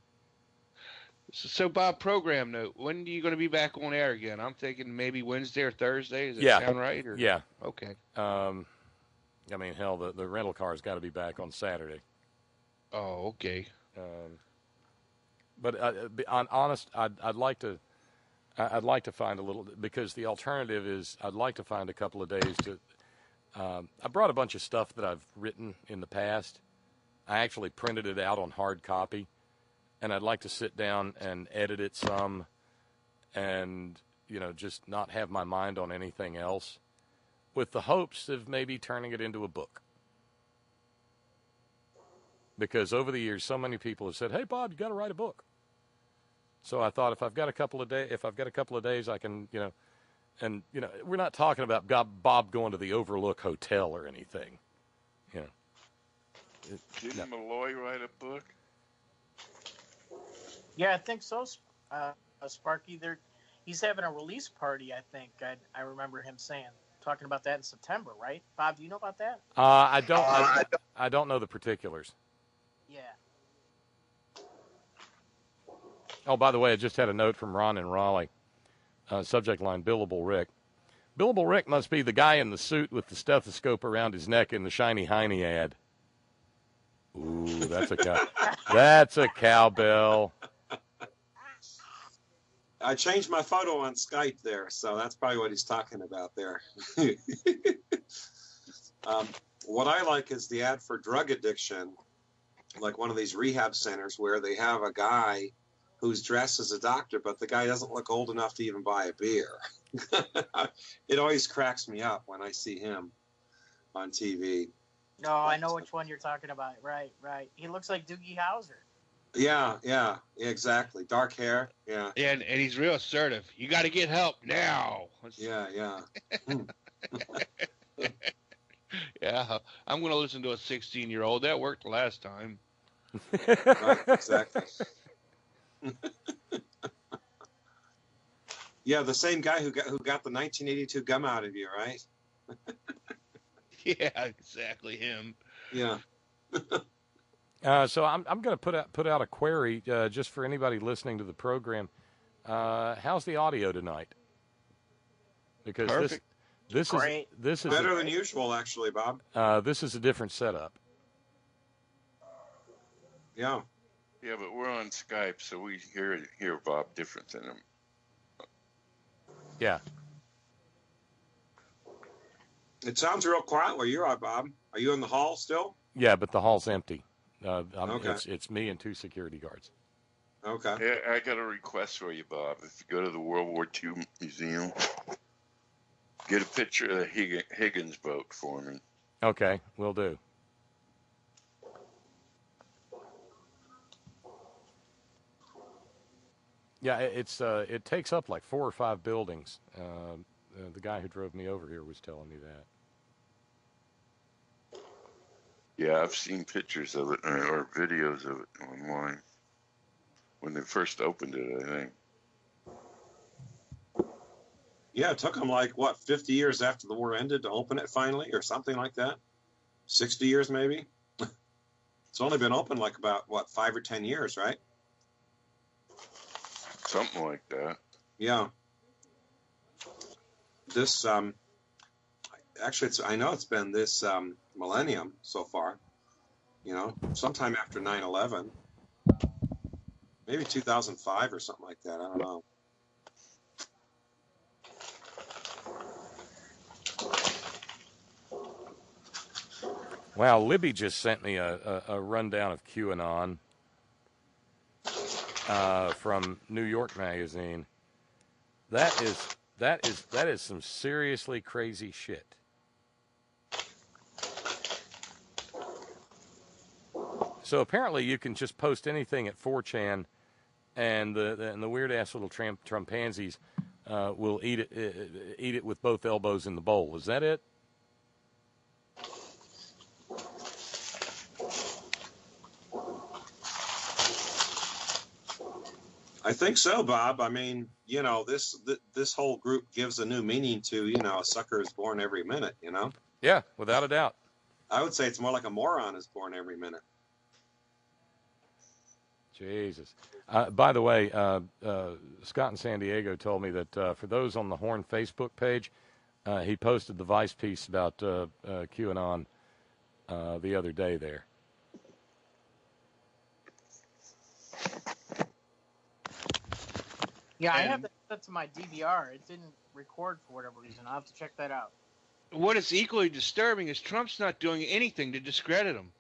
So, Bob, program note. When are you going to be back on air again? I'm thinking maybe Wednesday or Thursday. Does that sound right? Or? Yeah. Okay. I mean, hell, the rental car's got to be back on Saturday. Oh, okay. But honest, I'd like to find a little, because the alternative is I'd like to find a couple of days to. I brought a bunch of stuff that I've written in the past. I actually printed it out on hard copy, and I'd like to sit down and edit it some, and just not have my mind on anything else, with the hopes of maybe turning it into a book. Because over the years, so many people have said, "Hey, Bob, you got to write a book." So I thought if I've got a couple of days, I can, and we're not talking about Bob going to the Overlook Hotel or anything, Didn't Malloy write a book? Yeah, I think so, Sparky. He's having a release party, I think. I remember him talking about that in September, right? Bob, do you know about that? I don't know the particulars. Yeah. Oh, by the way, I just had a note from Ron in Raleigh. Subject line, Billable Rick. Billable Rick must be the guy in the suit with the stethoscope around his neck in the Shiny Heine ad. Ooh, that's a cowbell. I changed my photo on Skype there, so that's probably what he's talking about there. What I like is the ad for drug addiction, like one of these rehab centers where they have a guy who's dressed as a doctor, but the guy doesn't look old enough to even buy a beer. It always cracks me up when I see him on TV. No, I know which one you're talking about. Right. He looks like Doogie Howser. Yeah, exactly. Dark hair, yeah. And he's real assertive. You got to get help now. Yeah. Yeah, I'm going to listen to a 16-year-old. That worked last time. Right, exactly. Yeah, the same guy who got the 1982 gum out of you, right? Yeah, exactly him. Yeah. So I'm going to put out a query just for anybody listening to the program. How's the audio tonight? Because Perfect. this is better than usual, actually, Bob. This is a different setup. Yeah. Yeah, but we're on Skype, so we hear Bob different than him. Yeah. It sounds real quiet where you are, Bob. Are you in the hall still? Yeah, but the hall's empty. Okay. It's me and 2 security guards. Okay. Yeah, I got a request for you, Bob. If you go to the World War II Museum, get a picture of the Higgins boat for me. Okay, will do. Yeah, it takes up like 4 or 5 buildings. The guy who drove me over here was telling me that. Yeah, I've seen pictures of it or videos of it online when they first opened it, I think. Yeah, it took them like, what, 50 years after the war ended to open it finally, or something like that? 60 years maybe? It's only been open like about, what, 5 or 10 years, right? Something like that. Yeah. This, actually, I know it's been this millennium so far, you know, sometime after 9/11, maybe 2005 or something like that. I don't know. Wow, Libby just sent me a rundown of QAnon from New York Magazine. That is some seriously crazy shit. So apparently you can just post anything at 4chan, and the weird ass little Trumpansies will eat it with both elbows in the bowl. Is that it? I think so, Bob. I mean, you know, this whole group gives a new meaning to, you know, a sucker is born every minute, you know? Yeah, without a doubt. I would say it's more like a moron is born every minute. Jesus. By the way, Scott in San Diego told me that for those on the Horn Facebook page, he posted the Vice piece about QAnon the other day there. Yeah, I have that set to my DVR. It didn't record for whatever reason. I'll have to check that out. What is equally disturbing is Trump's not doing anything to discredit him.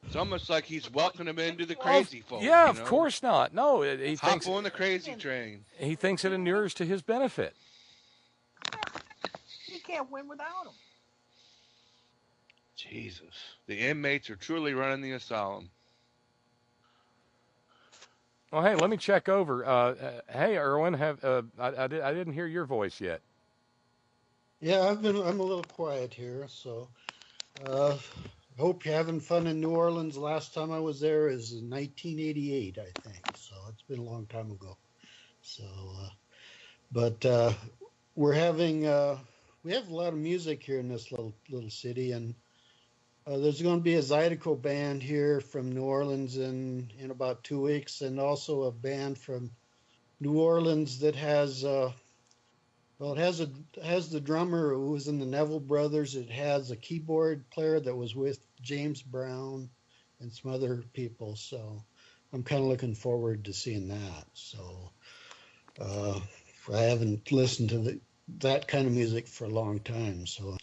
It's almost like he's welcoming him into the crazy folk. Yeah, you of know? course not. No, he Hop thinks on the crazy train. He thinks it inures to his benefit. You can't win without him. Jesus, the inmates are truly running the asylum. Well, hey, let me check over. Hey, Erwin, I didn't hear your voice yet. Yeah, I'm a little quiet here, so hope you're having fun in New Orleans. Last time I was there is in 1988, I think. So it's been a long time ago. So, but we're having we have a lot of music here in this little city, and there's going to be a Zydeco band here from New Orleans in about 2 weeks, and also a band from New Orleans that has. Well, it has the drummer who was in the Neville Brothers. It has a keyboard player that was with James Brown and some other people. So I'm kind of looking forward to seeing that. So I haven't listened to that kind of music for a long time. So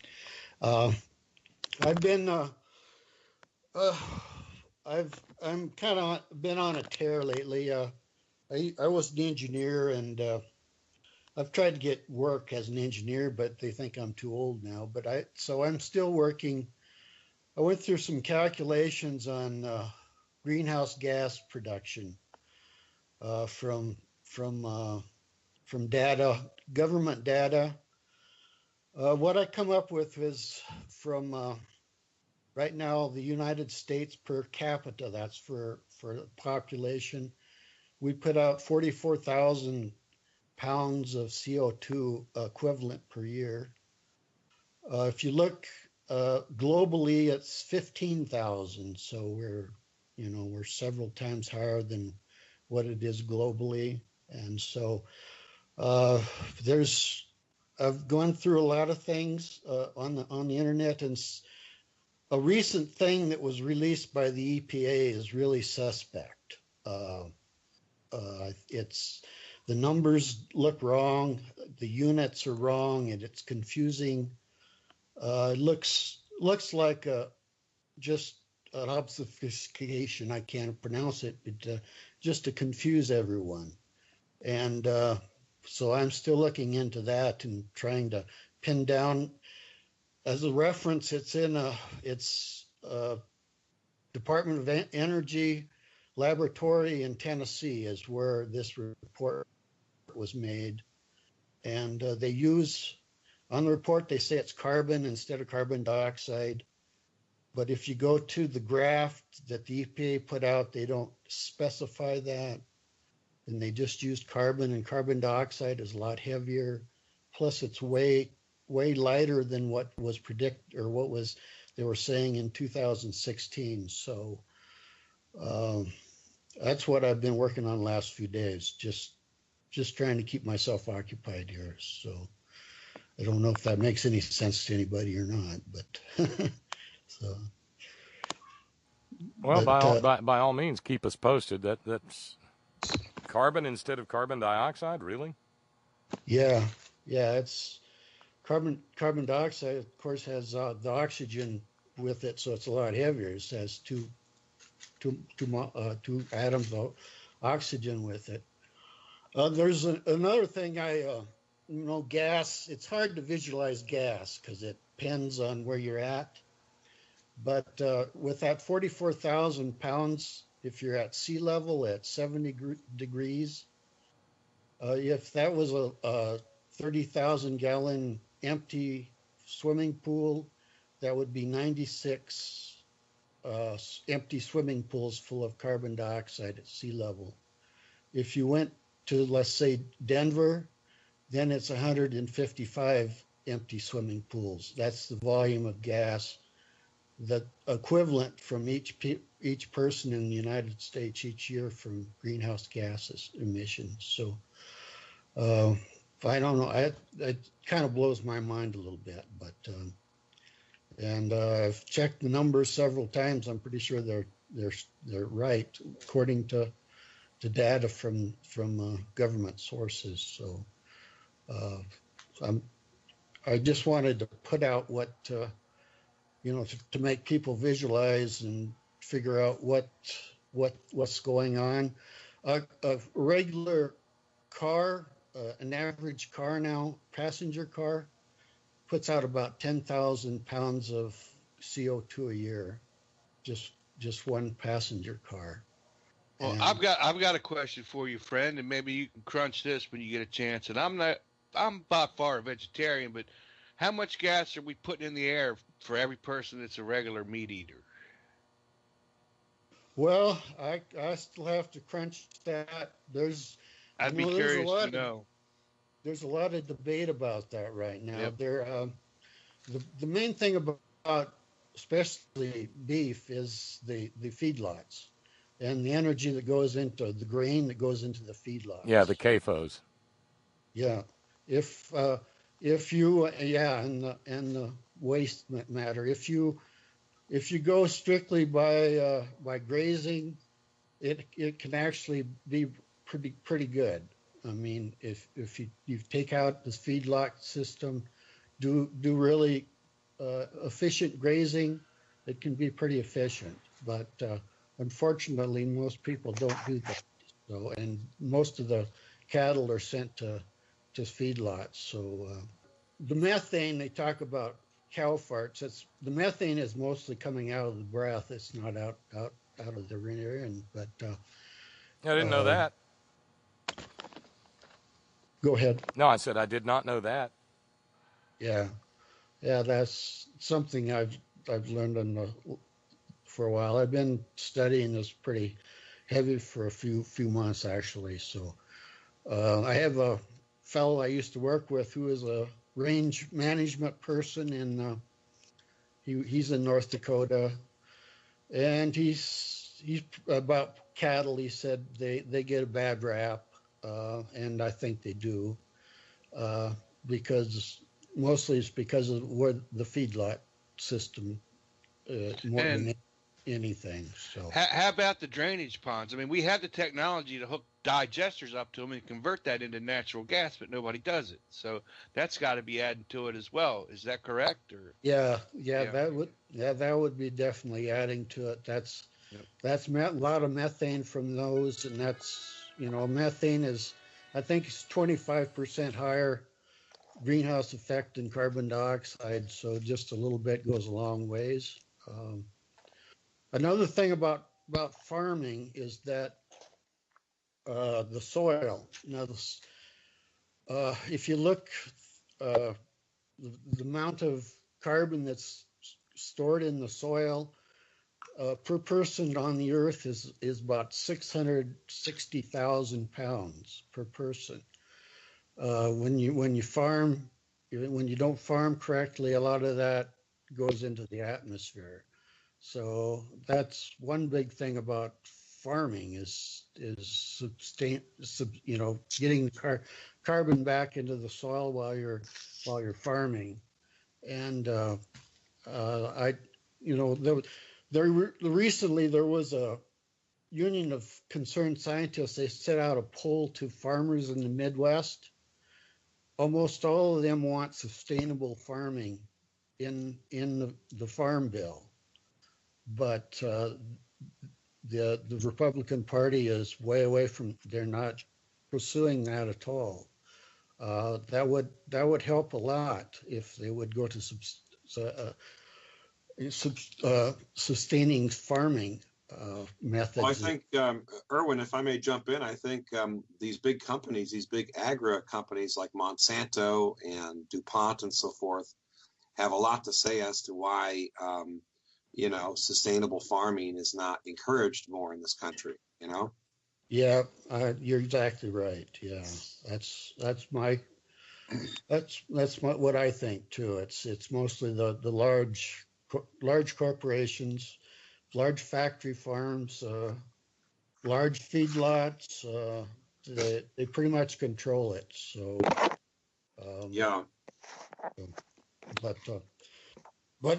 I've been I'm kind of been on a tear lately. I was an engineer, and I've tried to get work as an engineer, but they think I'm too old now. So I'm still working. I went through some calculations on greenhouse gas production from data, government data. What I come up with is from right now the United States per capita. That's for the population. We put out 44,000 pounds of CO2 equivalent per year. If you look globally, it's 15,000. So we're several times higher than what it is globally. And so I've gone through a lot of things on the internet, and a recent thing that was released by the EPA is really suspect. The numbers look wrong, the units are wrong, and it's confusing. It looks like just an obfuscation. I can't pronounce it, but just to confuse everyone. And so I'm still looking into that and trying to pin down. As a reference, it's Department of Energy laboratory in Tennessee is where this report was made, and they use on the report, they say it's carbon instead of carbon dioxide, but if you go to the graph that the EPA put out, they don't specify that, and they just used carbon, and carbon dioxide is a lot heavier. Plus, it's way lighter than what was they were saying in 2016. So that's what I've been working on the last few days. Just trying to keep myself occupied here. So I don't know if that makes any sense to anybody or not, but so. Well, But by all means, keep us posted. That's carbon instead of carbon dioxide, really? yeah, it's carbon dioxide. Of course, has the oxygen with it, so it's a lot heavier. It has two atoms of oxygen with it. There's another thing gas. It's hard to visualize gas because it depends on where you're at. But with that 44,000 pounds, if you're at sea level at 70 degrees, if that was a 30,000 gallon empty swimming pool, that would be 96 empty swimming pools full of carbon dioxide at sea level. If you went to, let's say, Denver, then it's 155 empty swimming pools. That's the volume of gas, the equivalent from each person in the United States each year from greenhouse gases emissions. So I don't know. It kind of blows my mind a little bit, but I've checked the numbers several times. I'm pretty sure they're right according to data from government sources. So I just wanted to put out what to make people visualize and figure out what's going on. A regular car, an average car now, passenger car, puts out about 10,000 pounds of CO2 a year, just one passenger car. Well, And I've got a question for you, friend, and maybe you can crunch this when you get a chance. And I'm by far a vegetarian, but how much gas are we putting in the air for every person that's a regular meat eater? well, I still have to crunch that. I'd be curious to know. There's a lot of debate about that right now. Yep. The main thing about especially beef is the feedlots and the energy that goes into the grain that goes into the feedlots. Yeah, the CAFOs. Yeah, if you and the waste matter. If you go strictly by grazing, it can actually be pretty good. I mean, if you take out the feedlot system, do really efficient grazing, it can be pretty efficient. But unfortunately, most people don't do that. So, and most of the cattle are sent to feedlots. So the methane they talk about cow farts. The methane is mostly coming out of the breath. It's not out of the urine. But I didn't know that. Go ahead. No, I said I did not know that. Yeah, that's something I've learned for a while. I've been studying this pretty heavy for a few months actually. So I have a fellow I used to work with who is a range management person, and he's in North Dakota, and he's about cattle. He said they get a bad rap, and I think they do, because mostly it's because of where the feedlot system more than anything. So how about the drainage ponds? I mean, we have the technology to hook digesters up to them and convert that into natural gas, but nobody does it. So that's got to be added to it as well. Is that correct? Or that would be definitely adding to it. That's a lot of methane from those, and that's methane is, I think it's 25% higher greenhouse effect than carbon dioxide. So just a little bit goes a long ways. Another thing about farming is that the soil. Now, if you look, the amount of carbon that's stored in the soil per person on the earth is about 660,000 pounds per person. when you farm, when you don't farm correctly, a lot of that goes into the atmosphere. So that's one big thing about farming is getting the carbon back into the soil while you're farming. And I, you know, recently there was a union of concerned scientists. They set out a poll to farmers in the Midwest. Almost all of them want sustainable farming in the farm bill, but the Republican Party is way away from. They're not pursuing that at all. That would help a lot if they would go to sustaining farming methods. Well, I think, Erwin, if I may jump in, I think these big companies, these big agri companies like Monsanto and DuPont and so forth, have a lot to say as to why, sustainable farming is not encouraged more in this country, Yeah, you're exactly right. Yeah, that's what I think too. It's mostly the large corporations, large factory farms, large feedlots. They pretty much control it. So yeah. But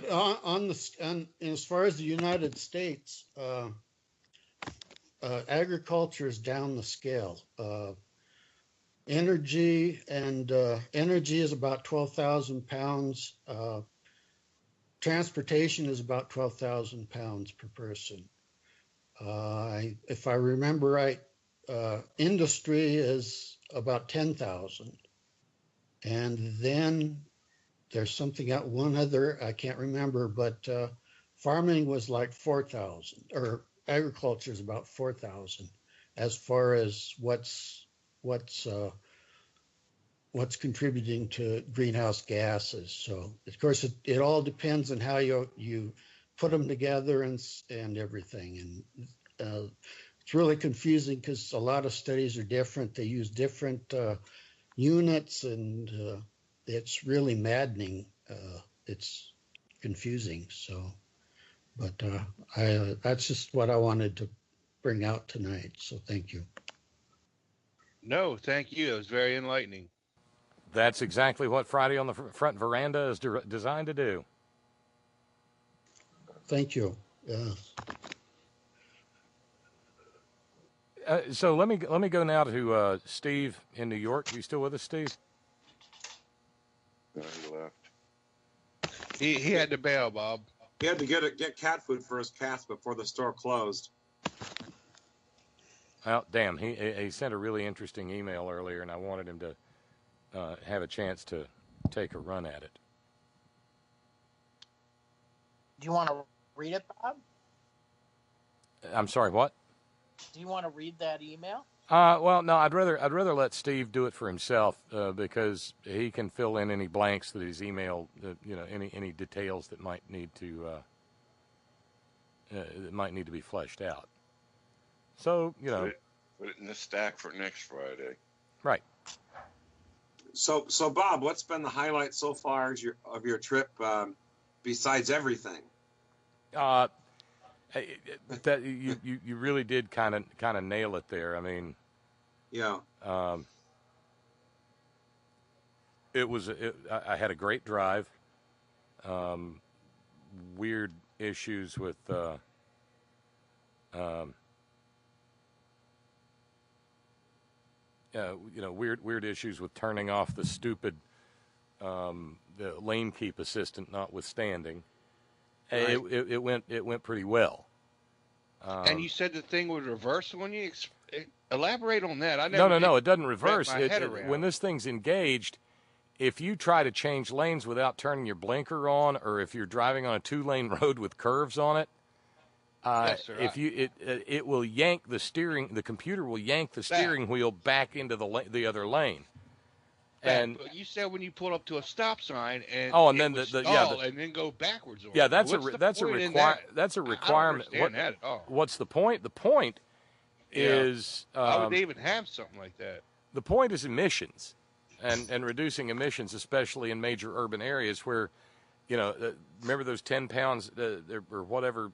as far as the United States, agriculture is down the scale. Energy is about 12,000 pounds. Transportation is about 12,000 pounds per person. If I remember right, industry is about 10,000. And then there's something out, one other, I can't remember, but farming was like 4,000, or agriculture is about 4,000 as far as what's contributing to greenhouse gases. So of course it all depends on how you put them together and everything. And it's really confusing because a lot of studies are different. They use different units, and it's really maddening. It's confusing. So, but that's just what I wanted to bring out tonight. So thank you. No, thank you. It was very enlightening. That's exactly what Friday on the Front Veranda is designed to do. Thank you. Yeah. So let me go now to Steve in New York. Are you still with us, Steve? No, he left. He had to bail, Bob. He had to get cat food for his cats before the store closed. Well, damn, he sent a really interesting email earlier, and I wanted him to have a chance to take a run at it. Do you want to read it, Bob? I'm sorry, what? Do you want to read that email? Well, no, I'd rather let Steve do it for himself because he can fill in any blanks that his email, any details that might need to be fleshed out. So put it in the stack for next Friday. Right. So Bob, what's been the highlight so far of your trip besides everything? That you really did kind of nail it there. I mean, yeah. I had a great drive. Weird issues with weird issues with turning off the stupid the lane keep assistant notwithstanding. Right. It went pretty well. And you said the thing would reverse when you elaborate on that. No, it doesn't reverse. When this thing's engaged, if you try to change lanes without turning your blinker on, or if you're driving on a 2-lane road with curves on it, it will yank the steering. The computer will yank the steering wheel back into the other lane. And you said when you pull up to a stop sign and then and then go backwards. Yeah, that's a requirement. What's the point? The point is how would they even have something like that? The point is emissions. and reducing emissions, especially in major urban areas where, remember those 10 pounds or whatever,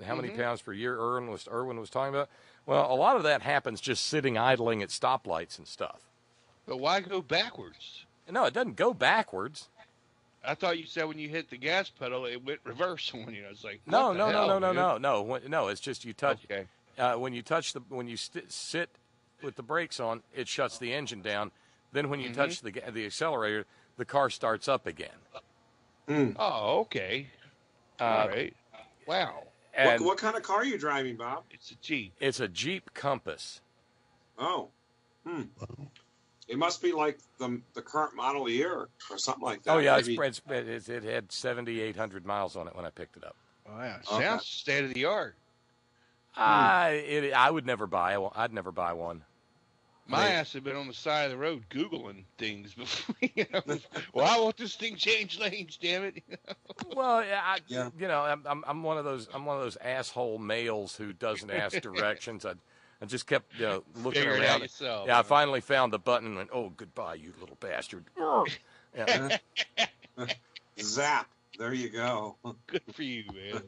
how many pounds per year Irwin was talking about? Well, a lot of that happens just sitting idling at stoplights and stuff. But why go backwards? No, it doesn't go backwards. I thought you said when you hit the gas pedal, it went reverse on you. I was like, No. It's just you touch. Okay. When you sit with the brakes on, it shuts the engine down. Then when you touch the accelerator, the car starts up again. Oh, okay. All right. Wow. What kind of car are you driving, Bob? It's a Jeep. It's a Jeep Compass. Oh. It must be like the current model year or something like that. Oh, yeah. Maybe. It had 7,800 miles on it when I picked it up. Oh, yeah. Sounds state of the art. I would never buy one. I'd never buy one. My ass had been on the side of the road Googling things before. Well, I want this thing change lanes, damn it. Well, I'm one of those asshole males who doesn't ask directions. I just kept looking Figure it around. out yourself, I finally found the button and went, "Oh, goodbye, you little bastard." Yeah. Zap. There you go. Good for you, man.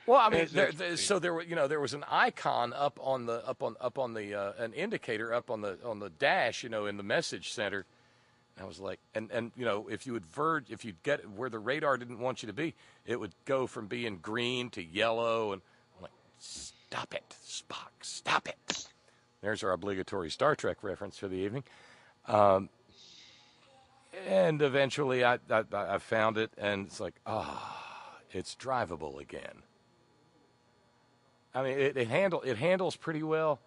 Well, I mean, there was an icon up on the an indicator up on the dash, in the message center. I was like, and if you'd get where the radar didn't want you to be, it would go from being green to yellow, and I'm like, stop it, Spock, stop it. There's our obligatory Star Trek reference for the evening. And eventually I found it, and it's like, it's drivable again. I mean, it handles pretty well,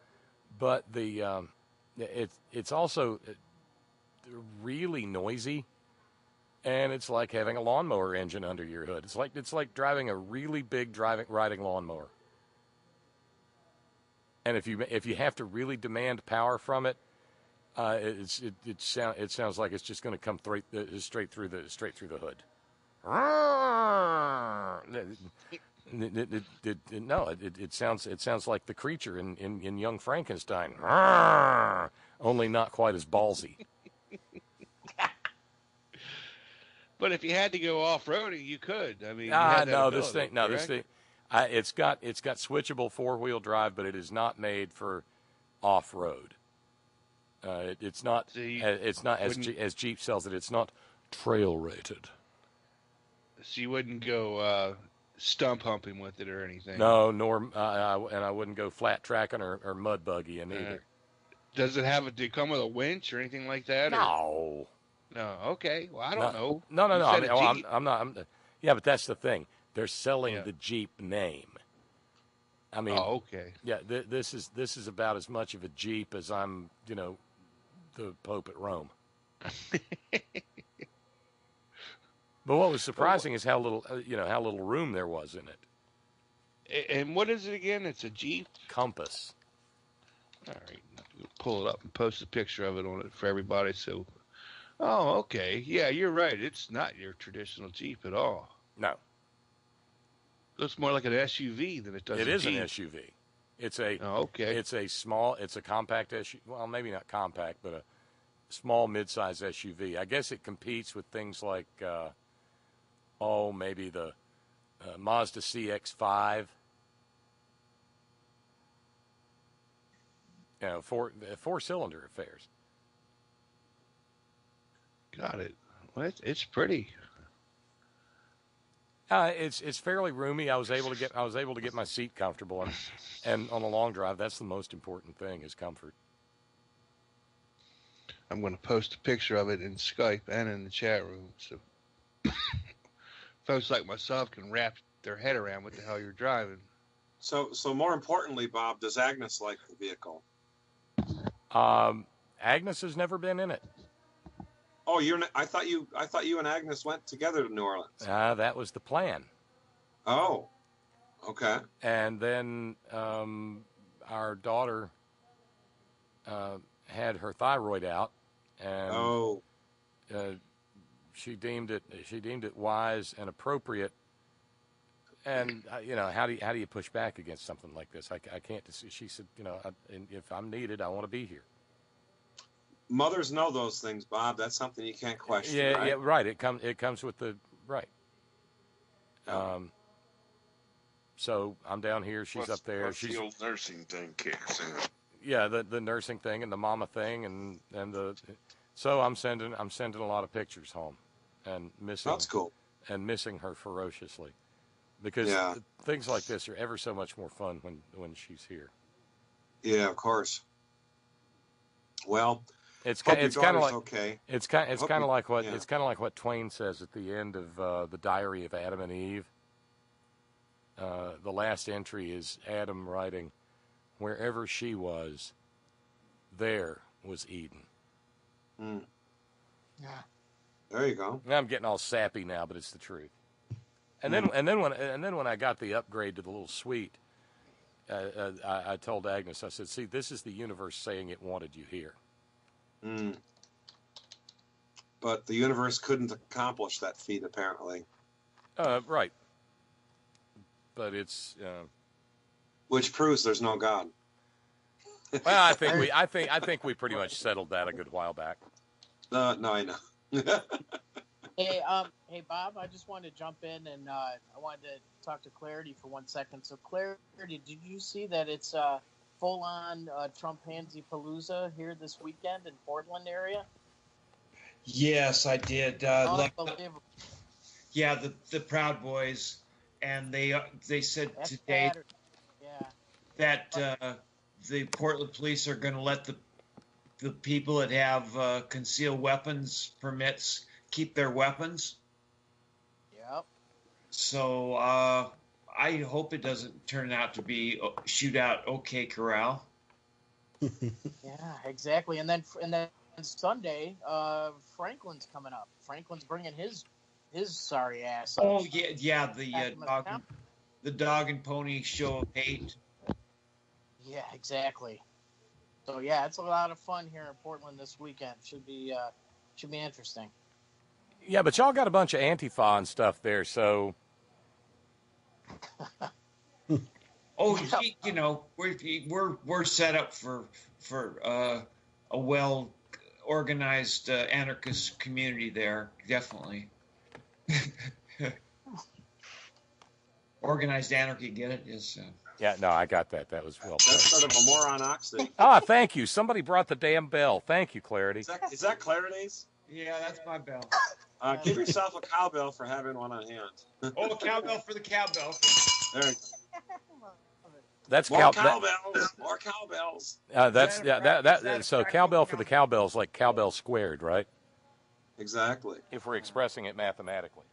but it's also really noisy, and it's like having a lawnmower engine under your hood. It's like driving a really big riding lawnmower. And if you have to really demand power from it, it sounds like it's just going to come straight through the hood. It sounds like the creature in Young Frankenstein, only not quite as ballsy. But if you had to go off-roading, you could. I mean, this thing, it's got switchable 4-wheel drive, but it is not made for off-road. It's not. It's not as Jeep sells it. It's not trail rated. So you wouldn't go stump humping with it or anything. No, and I wouldn't go flat tracking or mud buggying either. Does it do it come with a winch or anything like that? No. No. Okay. Well, I don't know. No. I'm not. Yeah, but that's the thing. They're selling the Jeep name. I mean. Oh, okay. Yeah. This is about as much of a Jeep as I'm. The Pope at Rome. But what was surprising is how little room there was in it. And what is it again? It's a Jeep Compass. All right, we'll pull it up and post a picture of it on it for everybody. So, okay, yeah, you're right. It's not your traditional Jeep at all. No, looks more like an SUV than it does. It is Jeep. an SUV. It's a okay. It's a compact SUV. Well, maybe not compact, but a small mid-size SUV. I guess it competes with things like. Maybe the Mazda CX-5. Four-cylinder affairs. Got it. Well, it's pretty. It's fairly roomy. I was able to get my seat comfortable, and on a long drive, that's the most important thing is comfort. I'm going to post a picture of it in Skype and in the chat room, so folks like myself can wrap their head around what the hell you're driving. So more importantly, Bob, does Agnes like the vehicle? Agnes has never been in it. Oh, I thought you and Agnes went together to New Orleans. That was the plan. Oh, okay. And then our daughter had her thyroid out, and she deemed it wise and appropriate. And how do you push back against something like this? I can't. She said, if I'm needed, I want to be here. mothers know those things, Bob. That's something you can't question. Yeah, right? yeah, right. It comes with the right. Yeah. So I'm down here. She's up there. Plus She's the old nursing thing kicks in. yeah, the nursing thing and the mama thing and the. So I'm sending a lot of pictures home, and That's cool. missing her ferociously, because Yeah. things like this are ever so much more fun when she's here. Yeah, of course. Well, It's hope it's your kind of daughter's like okay. it's Hope kind of you- like what yeah. it's kind of like what Twain says at the end of the Diary of Adam and Eve. The last entry is Adam writing, "Wherever she was, there was Eden." Mm. Yeah. There you go. And I'm getting all sappy now, but it's the truth. And then when I got the upgrade to the little suite, I told Agnes, I said, "See, this is the universe saying it wanted you here." Mm. But the universe couldn't accomplish that feat, apparently. Right. But it's Which proves there's no God. well, I think we pretty much settled that a good while back. No, I know. Hey, Bob, I just wanted to jump in and I wanted to talk to Clarity for 1 second. So, Clarity, did you see that it's full-on Trump Pansy Palooza here this weekend in Portland area? Yes, I did. Unbelievable. Yeah, the Proud Boys, and they said That's today Saturday. Yeah. that the Portland police are going to let the people that have concealed weapons permits keep their weapons. Yep. So I hope it doesn't turn out to be shootout OK Corral. Yeah, exactly. And then Sunday, Franklin's coming up. Franklin's bringing his sorry ass up. Oh yeah, Back in the dog and pony show of hate. Yeah, exactly. So yeah, it's a lot of fun here in Portland this weekend. Should be interesting. Yeah, but y'all got a bunch of Antifa and stuff there, so Oh, you know, we're set up for a well organized anarchist community there, definitely. Organized anarchy, get it? Is yeah, no, I got that. That was well put. That's sort of a moron oxy. Ah, thank you. Somebody brought the damn bell. Thank you, Clarity. Is that Clarity's? yeah, that's my bell. Give yourself a cowbell for having one on hand. Oh, a cowbell for the cowbell. There you go. That's More that, cowbells. More cowbells. that's Is yeah, that a so practical cowbell for the cowbell is like cowbell squared, right? Exactly. If we're expressing it mathematically.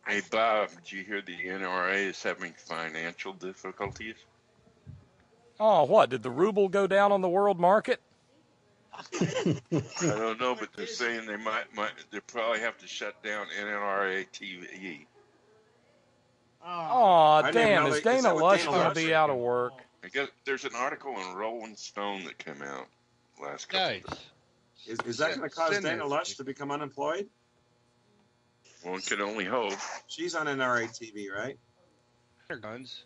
Hey, Bob, did you hear the NRA is having financial difficulties? Oh, what? Did the ruble go down on the world market? I don't know, but they're saying they probably have to shut down NRA TV. Oh, Oh, I didn't damn. know Is is Dana that what Lush Dana going to Lush be is? out of work? I guess there's an article in Rolling Stone that came out last couple Nice. of days. Is that going to cause Send Dana it. Lush to become unemployed? One can only hope. She's on NRA TV, right? Their guns.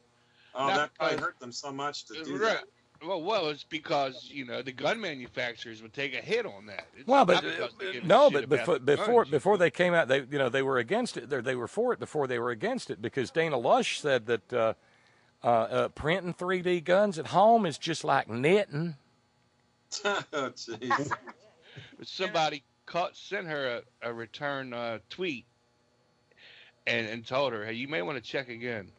Oh, Not that probably because- hurt them so much to do Right. that. Well, it's because the gun manufacturers would take a hit on that. It's Well, not but because they give a no, shit but about the guns. before they came out, they were against it. They were for it before they were against it, because Dana Lush said that printing 3D guns at home is just like knitting. Oh, jeez. Somebody sent her a return tweet and told her, hey, you may want to check again.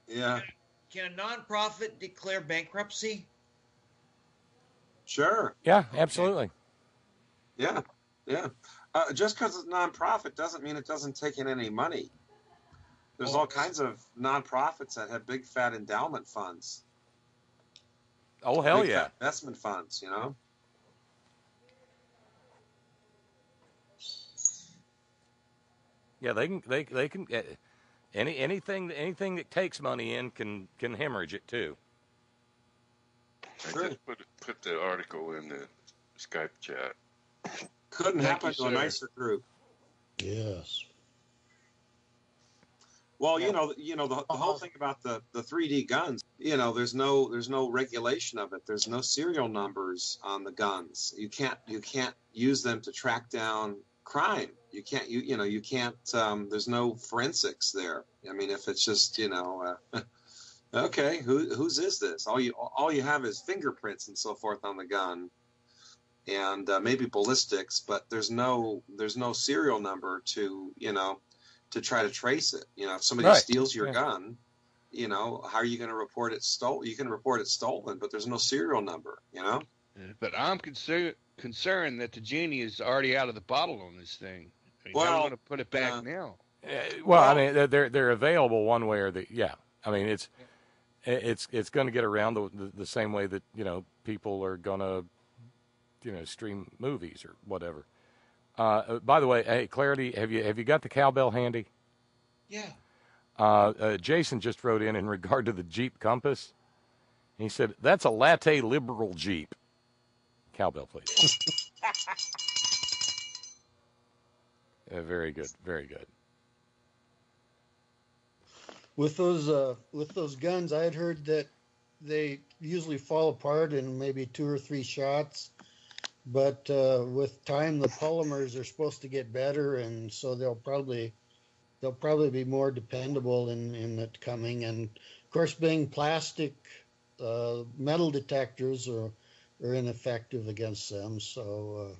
Yeah, Can a nonprofit declare bankruptcy? sure. Yeah, absolutely. Yeah. Just because it's nonprofit doesn't mean it doesn't take in any money. There's all kinds of nonprofits that have big fat endowment funds. Oh, hell Big yeah. fat investment funds, you know? Yeah, they can anything that takes money in can hemorrhage it too. Sure. I just put the article in the Skype chat. Couldn't Thank happen you, to a sir. nicer group. Yes. Well, Yeah. the whole thing about the 3D guns, there's no regulation of it. There's no serial numbers on the guns. You can't use them to track down crime. You can't you can't. There's no forensics there. I mean, if it's just okay, whose is this? All you have is fingerprints and so forth on the gun, and maybe ballistics, but there's no serial number to to try to trace it. If somebody Right. steals your Yeah. gun, how are you going to report it stolen? You can report it stolen, but there's no serial number. But I'm concerned that the genie is already out of the bottle on this thing. I mean, how are Well, we going to put it back now? Well, I mean, they're available one way or the yeah. I mean, it's going to get around the same way that people are going to stream movies or whatever. By the way, hey, Clarity, have you got the cowbell handy? Yeah. Jason just wrote in regard to the Jeep Compass. He said that's a latte liberal Jeep. Cowbell, please. Very good, very good. With those guns, I had heard that they usually fall apart in maybe 2 or 3 shots, but with time the polymers are supposed to get better, and so they'll probably be more dependable in it coming. And of course, being plastic, metal detectors are ineffective against them. So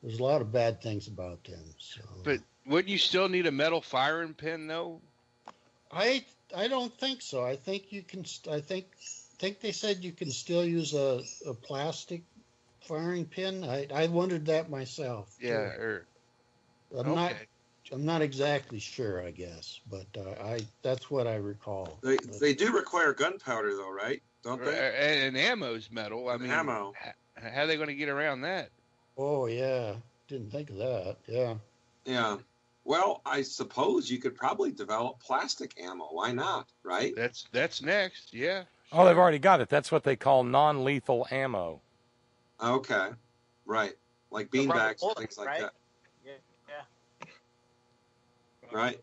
there's a lot of bad things about them. So, But wouldn't you still need a metal firing pin, though? I don't think so. I think you can. I think they said you can still use a plastic firing pin. I wondered that myself. Yeah. I'm not exactly sure, I guess, but that's what I recall. They do require gunpowder, though, right? Don't they? And ammo's metal. I mean, ammo. How are they going to get around that? Oh yeah, didn't think of that. Yeah. Yeah. Well, I suppose you could probably develop plastic ammo. Why not? Right? That's next. Yeah. Oh, they've already got it. That's what they call non-lethal ammo. Okay. Right. Like beanbags and things like that. Yeah. Right.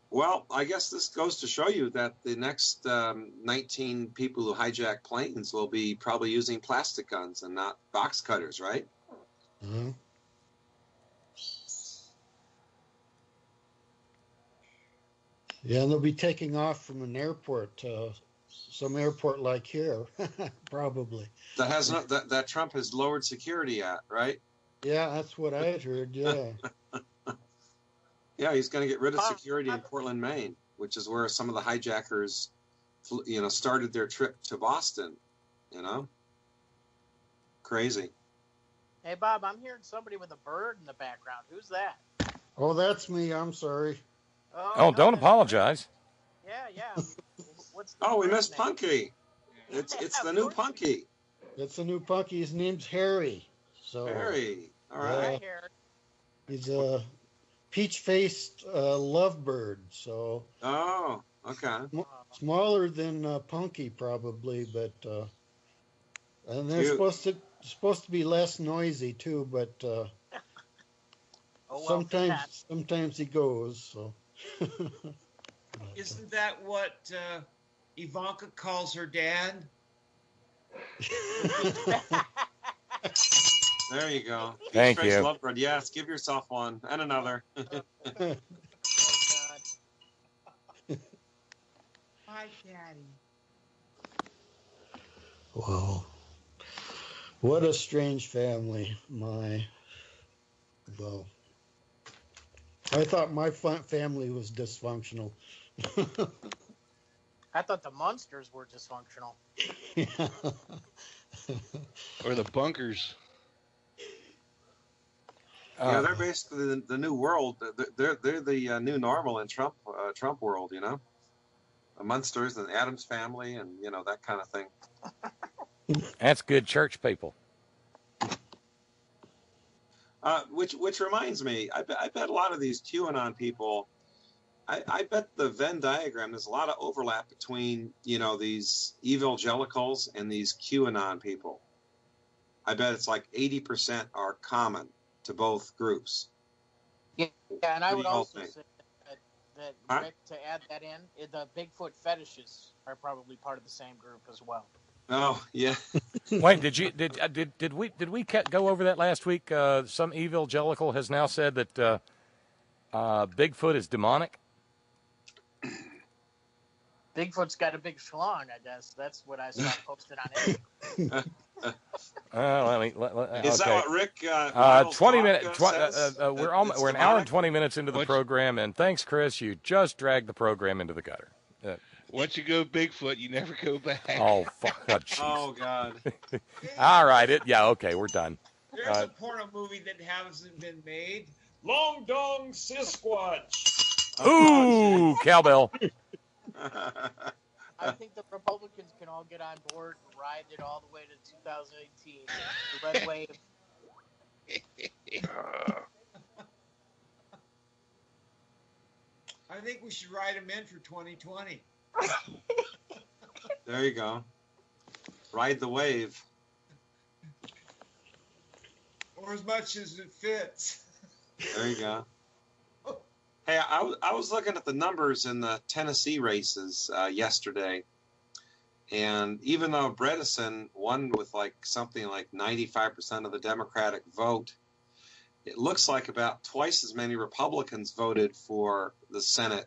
Well, I guess this goes to show you that the next 19 people who hijack planes will be probably using plastic guns and not box cutters, right? Mm-hmm. Yeah, and they'll be taking off from an airport, some airport like here, probably. That has not that Trump has lowered security at, right? Yeah, that's what I had heard. Yeah. Yeah, he's going to get rid of security in Portland, Maine, which is where some of the hijackers, started their trip to Boston. Crazy. Hey, Bob, I'm hearing somebody with a bird in the background. Who's that? Oh, that's me. I'm sorry. Oh, no, don't that's apologize. great. Yeah. What's the Oh, we bird missed name? Punky. It's Yeah, the of new course. Punky. It's a new punky. His name's Harry. So Harry. All Yeah. right. Hi, Harry. he's a peach-faced lovebird. So Oh, okay. smaller than Punky probably, but and they're Cute. supposed to be less noisy too. But Oh, well, sometimes he goes. So Isn't that what Ivanka calls her dad? There you go. Thank Peach-faced you. lovebird. Yes, give yourself one and another. Oh, God. Hi, Daddy. wow, what a strange family. Well, I thought my family was dysfunctional. I thought the Munsters were dysfunctional. Or the bunkers. Yeah, they're basically the new world. They're the new normal in Trump world. The Munsters and the Addams family, and that kind of thing. That's good church people. Which reminds me, I bet a lot of these QAnon people. I bet the Venn diagram, there's a lot of overlap between these evangelicals and these QAnon people. I bet it's like 80% are common to both groups. Yeah, and I What do would you all also think? say that Huh? Rick, to add that in, the Bigfoot fetishes are probably part of the same group as well. Oh yeah. Wait, did we go over that last week? Some evangelical has now said that Bigfoot is demonic. Bigfoot's got a big schlong, I guess. That's what I saw posted on it. Is that Okay. what Rick? Miles 20 Talk, minutes. says? We're an hour and 20 minutes into the What's- program, and thanks, Chris. You just dragged the program into the gutter. Once you go Bigfoot, you never go back. Oh, fuck. Oh, jeez. Oh God. All right. Okay, we're done. There's a porno movie that hasn't been made. Long Dong Sasquatch. Ooh, cowbell. I think the Republicans can all get on board and ride it all the way to 2018. The red wave. I think we should write them in for 2020. There you go. Ride the wave. Or as much as it fits. There you go. Hey, I was looking at the numbers in the Tennessee races yesterday, and even though Bredesen won with something like 95% of the Democratic vote, it looks like about twice as many Republicans voted for the Senate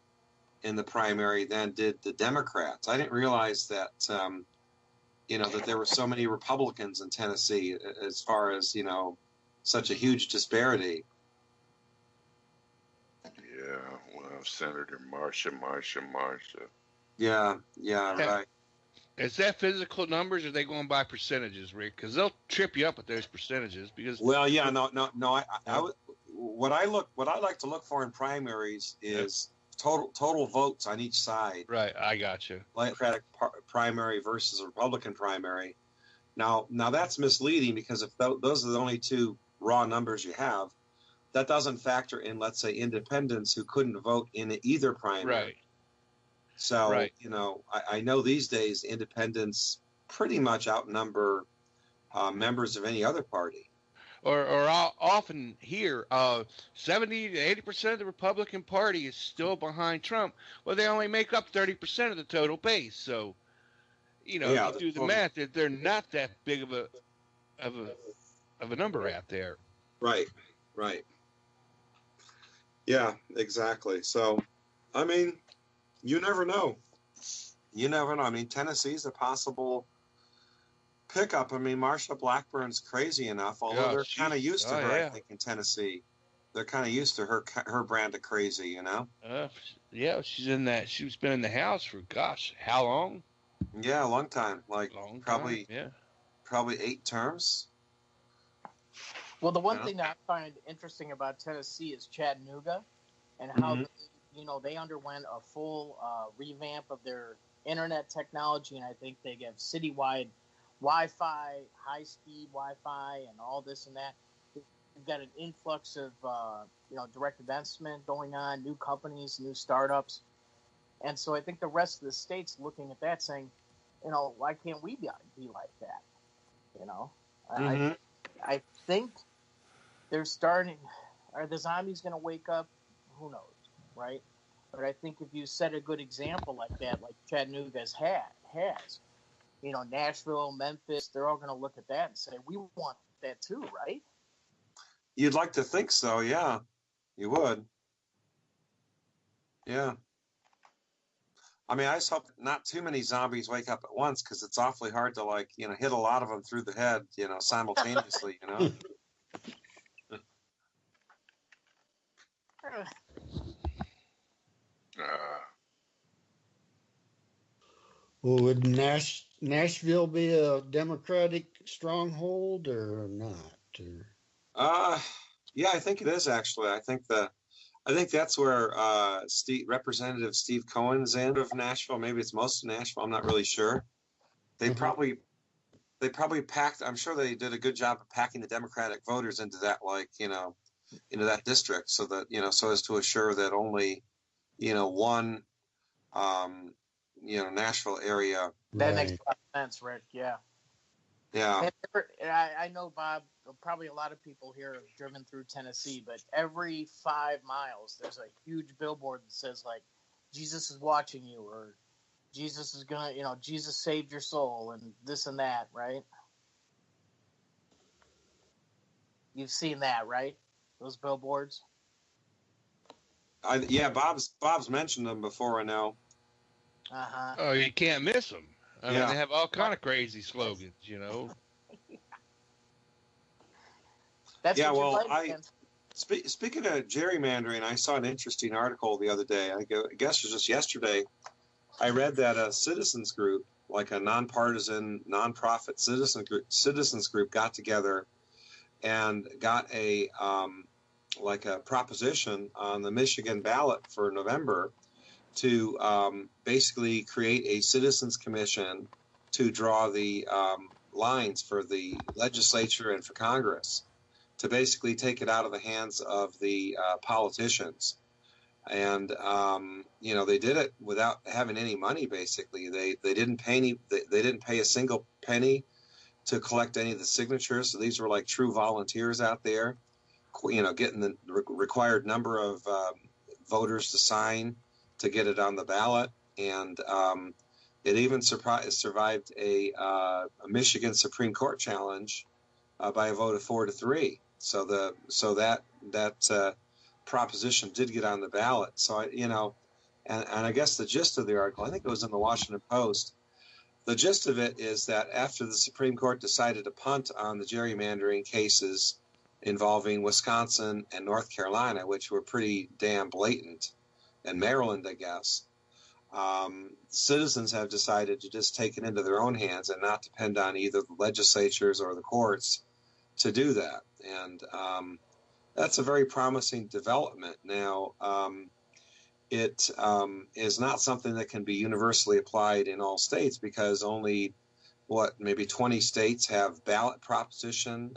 in the primary than did the Democrats. I didn't realize that that there were so many Republicans in Tennessee, as far as such a huge disparity. Yeah, well, Senator Marsha. Yeah, right. Is that physical numbers, or are they going by percentages, Rick? Because they'll trip you up with those percentages. Because Well, yeah, no. What I like to look for in primaries is total votes on each side. right, I got you. Democratic primary versus a Republican primary. Now that's misleading, because if those are the only two raw numbers you have, that doesn't factor in, let's say, independents who couldn't vote in either primary. Right. So, Right. I know these days independents pretty much outnumber members of any other party. Or I'll often hear 70 to 80% of the Republican Party is still behind Trump. Well, they only make up 30% of the total base. So, Yeah, you do the math, they're not that big of a number out there. Right. Yeah, exactly. So, I mean, you never know. I mean, Tennessee's a possible pickup. I mean, Marsha Blackburn's crazy enough, although Yeah, they're kind of used to her, yeah. I think, in Tennessee. They're kind of used to her brand of crazy, Yeah, she's been in the House for, how long? Yeah, a long time. Long probably, time, yeah. probably 8 terms. Well, the one Yeah. thing that I find interesting about Tennessee is Chattanooga, and how they underwent a full revamp of their internet technology, and I think they have citywide Wi-Fi, high-speed Wi-Fi, and all this and that. We've got an influx of direct investment going on, new companies, new startups, and so I think the rest of the state's looking at that, saying, why can't we be like that? I think they're starting. Are the zombies going to wake up? Who knows, right? But I think if you set a good example like that, like Chattanooga's has, Nashville, Memphis, they're all going to look at that and say, we want that too, right? You'd like to think so, yeah. You would. Yeah. I mean, I just hope not too many zombies wake up at once, because it's awfully hard to, hit a lot of them through the head, simultaneously, Well, would Nashville be a Democratic stronghold or not? Yeah, I think it is, actually. I think that's where Representative Steve Cohen's in of Nashville. Maybe it's most of Nashville. I'm not really sure. They probably packed. I'm sure they did a good job of packing the Democratic voters into that, into that district, so that so as to assure that only, one, Nashville area. That makes a lot of sense, Rick. Yeah. Yeah. I know, Bob, probably a lot of people here have driven through Tennessee, but every 5 miles, there's a huge billboard that says, like, Jesus is watching you, or Jesus is going to, Jesus saved your soul, and this and that, right? You've seen that, right? Those billboards? Yeah, Bob's mentioned them before, I know. Uh-huh. Oh, you can't miss them. I mean, Yeah. they have all kind of crazy slogans, you know. That's Yeah, what you're well, fighting against. speaking of gerrymandering, I saw an interesting article the other day. I guess it was just yesterday. I read that a citizens group, like a nonpartisan, nonprofit citizens group, got together and got a like a proposition on the Michigan ballot for November to basically create a citizens commission to draw the lines for the legislature and for Congress, to basically take it out of the hands of the politicians. And they did it without having any money. Basically, they didn't pay they didn't pay a single penny to collect any of the signatures. So these were like true volunteers out there, getting the required number of voters to sign to get it on the ballot. And it even survived a Michigan Supreme Court challenge by a vote of 4-3. So that proposition did get on the ballot. So and I guess the gist of the article, I think it was in the Washington Post. The gist of it is that after the Supreme Court decided to punt on the gerrymandering cases involving Wisconsin and North Carolina, which were pretty damn blatant, and Maryland, I guess, citizens have decided to just take it into their own hands and not depend on either the legislatures or the courts to do that. And that's a very promising development. Now, it is not something that can be universally applied in all states, because only, maybe 20 states have ballot propositions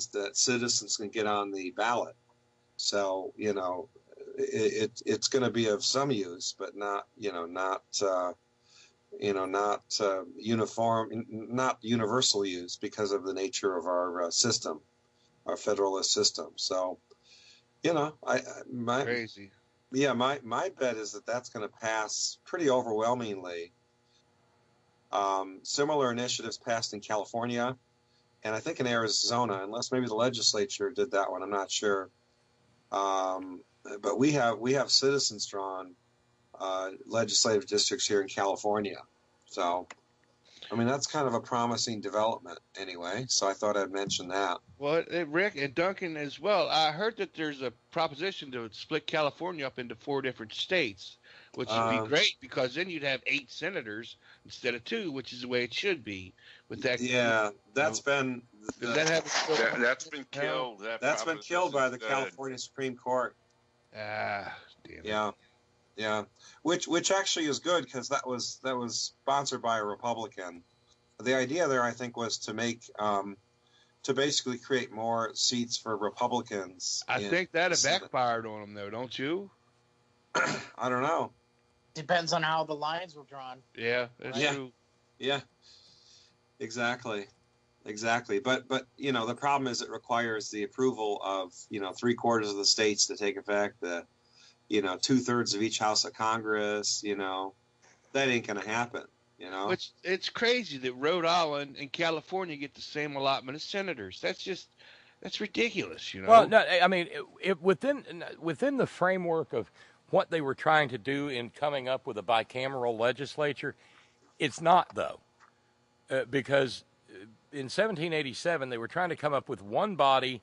that citizens can get on the ballot. So, it's going to be of some use, but not uniform, not universal use, because of the nature of our system, our federalist system. So, Crazy. Yeah, my bet is that that's going to pass pretty overwhelmingly. Similar initiatives passed in California, and I think in Arizona, unless maybe the legislature did that one. I'm not sure. But we have citizens-drawn legislative districts here in California. So, I mean, that's kind of a promising development anyway. So I thought I'd mention that. Well, Rick and Duncan as well. I heard that there's a proposition to split California up into 4 different states, which would be great, because then you'd have 8 senators instead of 2, which is the way it should be. With that, yeah, that's been that's been killed. That's been killed by the California Supreme Court. Damn it. Yeah, which actually is good, because that was sponsored by a Republican. The idea there, I think, was to make to basically create more seats for Republicans. I think that had backfired on them, though, don't you? I don't know. Depends on how the lines were drawn. Yeah, that's true. Yeah, exactly. But the problem is it requires the approval of 3/4 of the states to take effect. 2/3 of each house of Congress. That ain't gonna happen. Which, it's crazy that Rhode Island and California get the same allotment of senators. That's ridiculous. Well, no, I mean, within the framework of what they were trying to do in coming up with a bicameral legislature, it's not, though, because in 1787 they were trying to come up with one body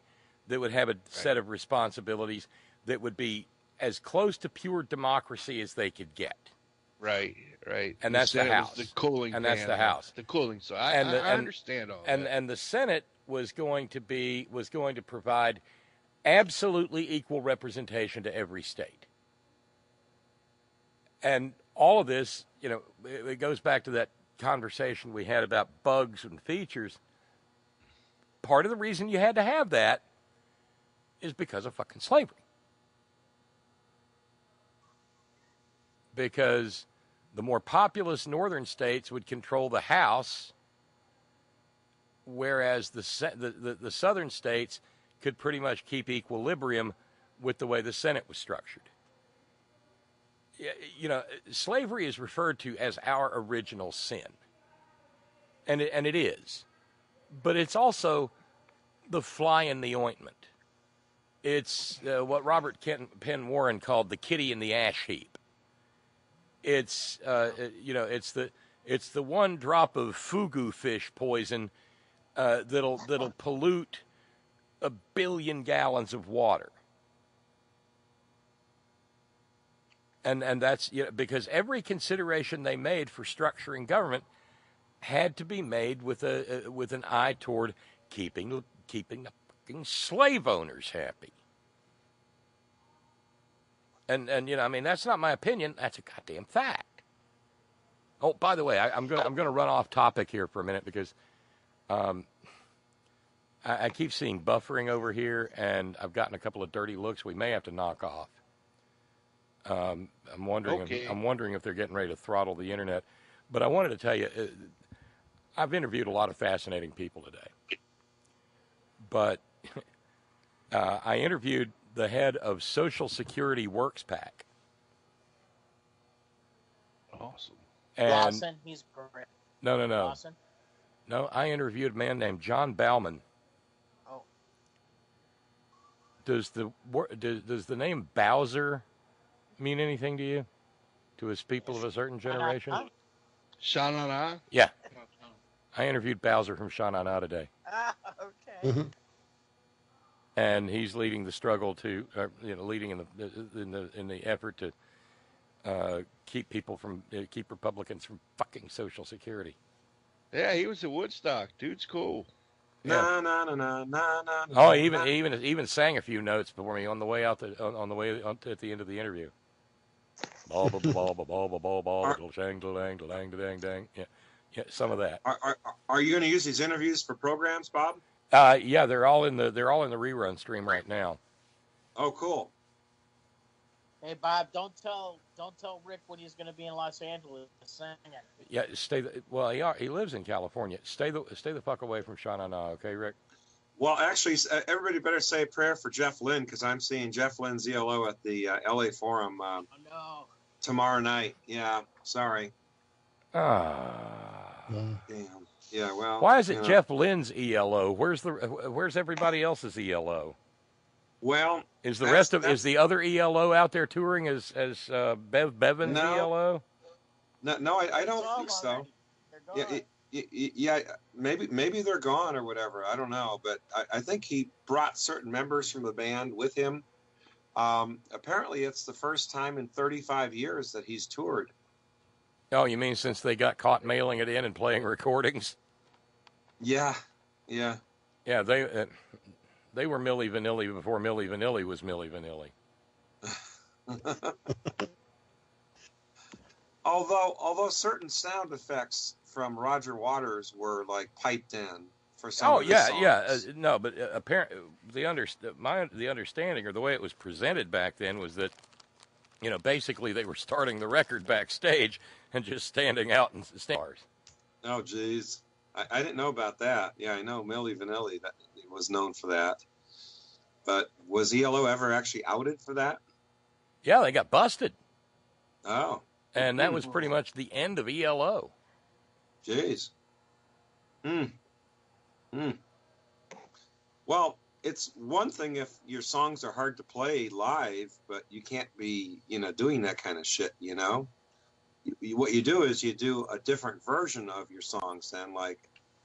that would have a set of responsibilities that would be as close to pure democracy as they could get. Right. And that's the House. The cooling and that's the House. The cooling. So I understand all that. And the Senate was going to provide absolutely equal representation to every state. And all of this, it goes back to that conversation we had about bugs and features. Part of the reason you had to have that is because of fucking slavery. Because the more populous northern states would control the House whereas the southern states could pretty much keep equilibrium with the way the Senate was structured. You know, slavery is referred to as our original sin, and it is, but it's also the fly in the ointment. It's what Robert Penn Warren called the kitty in the ash heap. It's it's the one drop of fugu fish poison that'll pollute 1 billion gallons of water. And that's because every consideration they made for structuring government had to be made with an eye toward keeping the fucking slave owners happy. And I mean, that's not my opinion. That's a goddamn fact. Oh, by the way, I'm gonna run off topic here for a minute because I keep seeing buffering over here, and I've gotten a couple of dirty looks. We may have to knock off. I'm wondering if they're getting ready to throttle the internet. But I wanted to tell you, I've interviewed a lot of fascinating people today. But I interviewed the head of Social Security Works PAC. Awesome. And Lawson, he's great. No. Lawson? No, I interviewed a man named John Bauman. Oh. Does the name Bowser mean anything to you? To his people of a certain generation? Sha-na-na? Yeah. I interviewed Bowser from Sha-na-na today. Okay. Mm-hmm. And he's leading the struggle to, leading in the effort to keep Republicans from fucking Social Security. Yeah, he was at Woodstock. Dude's cool. Na na na na na na. Oh, he even sang a few notes for me on the way out on the way at the end of the interview. Ba ba ba ba ba ba ba ba dang dang dang dang dang. Yeah, some of that. Are you going to use these interviews for programs, Bob? Yeah, they're all in the rerun stream right now. Oh, cool. Hey Bob, don't tell Rick when he's going to be in Los Angeles singing. Yeah, he lives in California. Stay the fuck away from Sha-na-na, okay, Rick? Well, actually, everybody better say a prayer for Jeff Lynne because I'm seeing Jeff Lynne's ELO at the LA Forum tomorrow night. Yeah, sorry. Damn. Yeah, well. Why is it Jeff Lynne's ELO? Where's everybody else's ELO? Well, is the other ELO out there touring as Bev Bevan's ELO? No, I don't think so. Yeah, maybe they're gone or whatever. I don't know, but I think he brought certain members from the band with him. Apparently, it's the first time in 35 years that he's toured. Oh, you mean since they got caught mailing it in and playing recordings? Yeah. Yeah, they were Milli Vanilli before Milli Vanilli was Milli Vanilli. Although certain sound effects from Roger Waters were like piped in for some of the songs. No, but apparently the understanding or the way it was presented back then was that basically they were starting the record backstage and just standing out in stars. Oh, geez. I didn't know about that. Yeah, I know Milli Vanilli that was known for that. But was ELO ever actually outed for that? Yeah, they got busted. Oh. And that was pretty much the end of ELO. Jeez. Well, it's one thing if your songs are hard to play live, but you can't be, doing that kind of shit, What you do is you do a different version of your songs then, like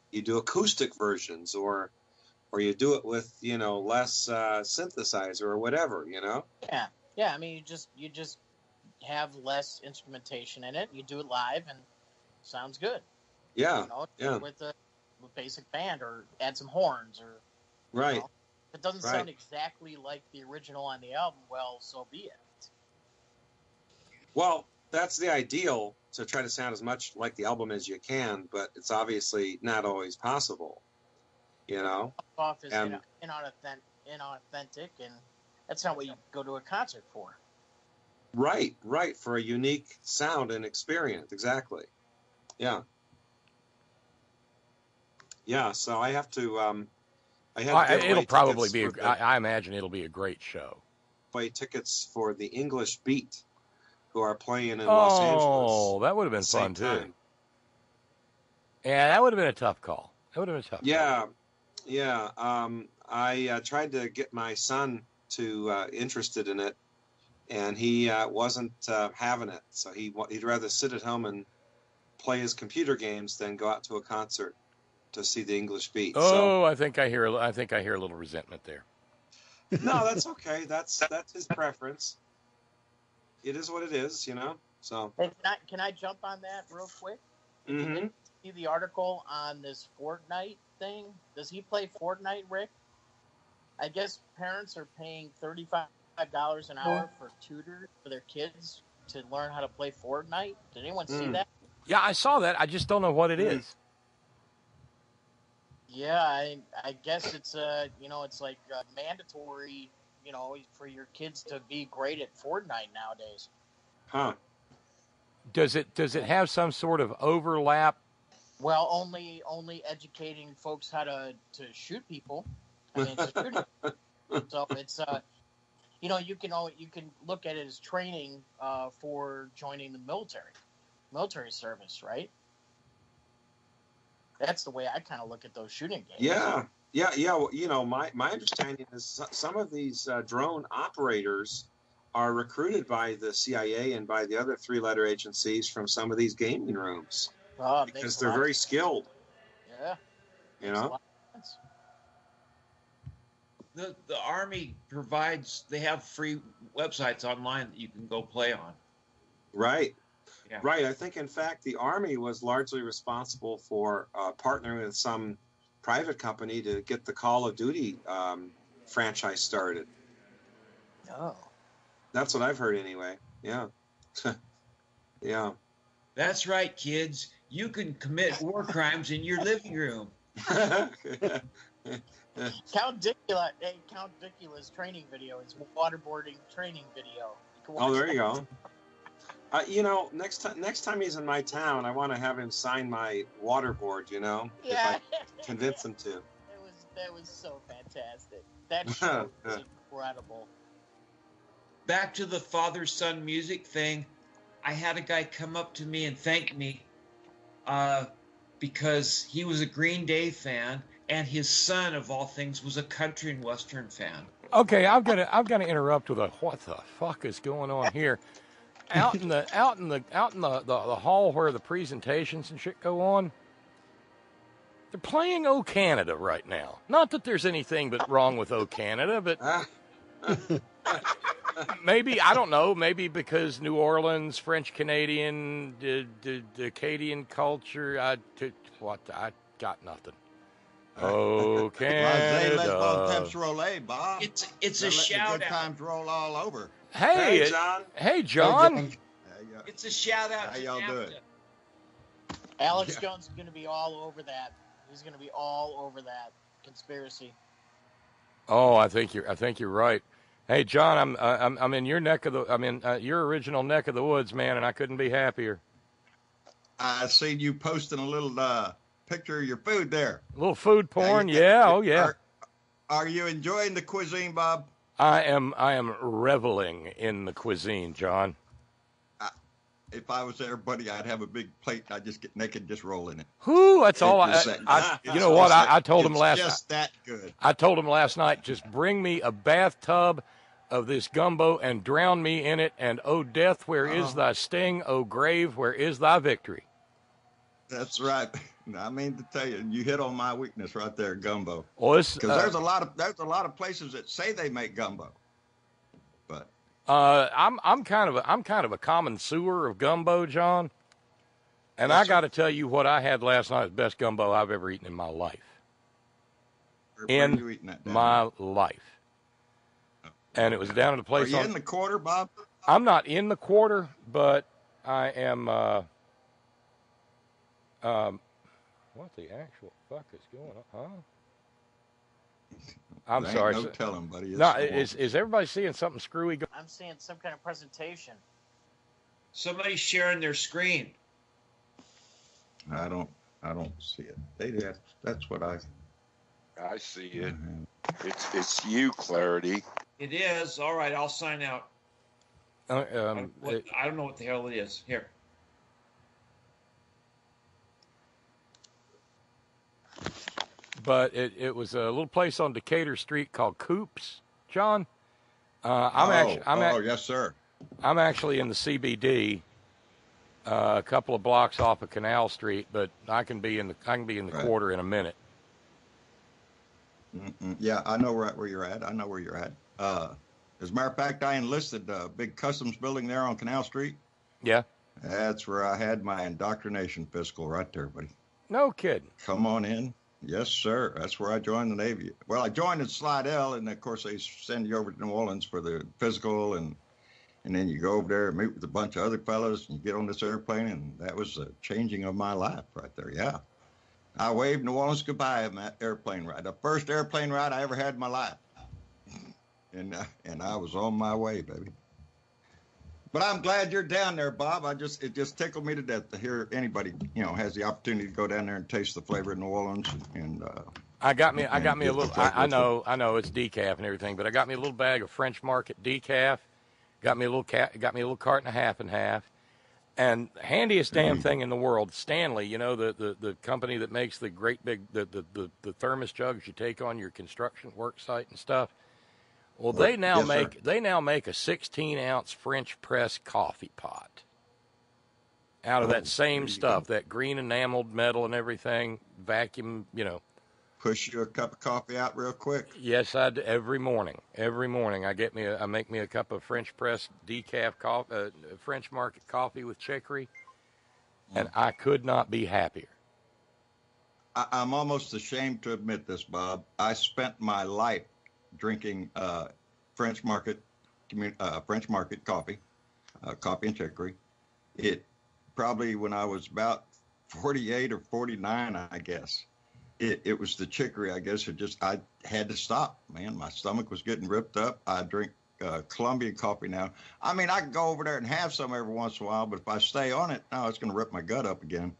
you do acoustic versions or you do it with, less synthesizer or whatever, Yeah. I mean, you just have less instrumentation in it. You do it live and sounds good. Yeah. With a basic band or add some horns or. Right. If it doesn't sound exactly like the original on the album, well, so be it. Well, that's the ideal, to try to sound as much like the album as you can, but it's obviously not always possible, Off is inauthentic, and that's not what you go to a concert for. Right, for a unique sound and experience, exactly. Yeah. Yeah, so I have to. I had to give It'll away probably tickets be. for the, I imagine it'll be a great show. play tickets for the English Beat, who are playing in Los Angeles. Oh, that would have been at the same fun too. time. Yeah, that would have been a tough call. That would have been a tough call. Yeah, yeah. I tried to get my son to interested in it, and he wasn't having it. So he'd rather sit at home and play his computer games than go out to a concert to see the English Beat. Oh, I think I hear a little resentment there. No, that's okay. That's his preference. It is what it is, you know. So. Hey, can I jump on that real quick? Mm-hmm. See the article on this Fortnite thing? Does he play Fortnite, Rick? I guess parents are paying $35 an hour for tutors for their kids to learn how to play Fortnite. Did anyone see that? Yeah, I saw that. I just don't know what it is. Yeah, I guess it's it's like mandatory, for your kids to be great at Fortnite nowadays. Huh. Does it have some sort of overlap? Well, only educating folks how to shoot people. I mean, it's a shooting. So it's you can look at it as training for joining the military service, right? That's the way I kind of look at those shooting games. Yeah. Well, my understanding is some of these drone operators are recruited by the CIA and by the other three-letter agencies from some of these gaming rooms because they're very skilled. Yeah. You know. The Army provides. They have free websites online that you can go play on. Right. Yeah. Right. I think, in fact, the Army was largely responsible for partnering with some private company to get the Call of Duty franchise started. Oh. That's what I've heard anyway. Yeah. Yeah. That's right, kids. You can commit war crimes in your living room. Count Dicula's training video is waterboarding training video. Oh, there you go. Next time he's in my town, I want to have him sign my waterboard. Yeah. If I convince him to. That was so fantastic. That show was incredible. Back to the father-son music thing. I had a guy come up to me and thank me because he was a Green Day fan, and his son, of all things, was a country and western fan. Okay, I've got to interrupt with what the fuck is going on here? Out in the hall where the presentations and shit go on, they're playing "O Canada" right now. Not that there's anything but wrong with "O Canada," but maybe, I don't know. Maybe because New Orleans, French Canadian, Acadian culture. I got nothing. Oh, Canada. Bob. It's a shout Good out. times roll all over. Hey, John. Hey, John. It's a shout out. How y'all doing? Alex Jones is going to be all over that. He's going to be all over that conspiracy. Oh, I think you're right. Hey, John, I'm in your neck of the. I'm in your original neck of the woods, man, and I couldn't be happier. I seen you posting a little picture of your food there. A little food porn, yeah. Oh, yeah. Are you enjoying the cuisine, Bob? I am reveling in the cuisine, John. If I was everybody, I'd have a big plate. And I'd just get naked, and just roll in it. Whoo, that's all. You know what? I told him last. Just that good. I told him last night. Just bring me a bathtub of this gumbo and drown me in it. And oh, death, where is thy sting? Oh, grave, where is thy victory? That's right. I mean to tell you, you hit on my weakness right there, gumbo. Well, because there's a lot of places that say they make gumbo, but I'm kind of a common sewer of gumbo, John. And I got to tell you, what I had last night is the best gumbo I've ever eaten in my life. Life. And it was down at a place. Are you in the quarter, Bob? I'm not in the quarter, but I am. What the actual fuck is going on? Huh? I'm sorry. No telling, buddy. No, is everybody seeing something screwy? I'm seeing some kind of presentation. Somebody's sharing their screen. I don't I don't see it. They do. That's what I see it. have. It's you, Clarity. It is. All right, I'll sign out. I don't know what the hell it is. Here. But it was a little place on Decatur Street called Coops, John. Yes, sir. I'm actually in the CBD, a couple of blocks off of Canal Street, but I can be in the Right. quarter in a minute. Yeah, I know where you're at. I know where you're at. As a matter of fact, I enlisted a big customs building there on Canal Street. Yeah. That's where I had my indoctrination physical right there, buddy. No kidding. Come on in. Yes, sir. That's where I joined the Navy. Well, I joined in Slidell, and of course they send you over to New Orleans for the physical, and then you go over there and meet with a bunch of other fellows, and you get on this airplane, and that was the changing of my life right there. Yeah. I waved New Orleans goodbye on that airplane ride. The first airplane ride I ever had in my life. And I was on my way, baby. But I'm glad you're down there, Bob. It just tickled me to death to hear anybody, has the opportunity to go down there and taste the flavor of New Orleans. And I got me a little. I know it's decaf and everything, but I got me a little bag of French Market decaf. Got me a little cart and a half. And handiest damn thing in the world, Stanley. The company that makes the great big the thermos jugs you take on your construction work site and stuff. Well, they now make a 16-ounce French press coffee pot out of that same stuff, that green enameled metal and everything, vacuum, Push you a cup of coffee out real quick. Yes, I do. Every morning, I make me a cup of French press decaf coffee, French Market coffee with chicory, and I could not be happier. I'm almost ashamed to admit this, Bob. I spent my life drinking French Market coffee, coffee and chicory. It probably when I was about 48 or 49, I guess. It was the chicory, I guess. I had to stop, man. My stomach was getting ripped up. I drink Colombian coffee now. I mean, I can go over there and have some every once in a while, but if I stay on it, it's going to rip my gut up again.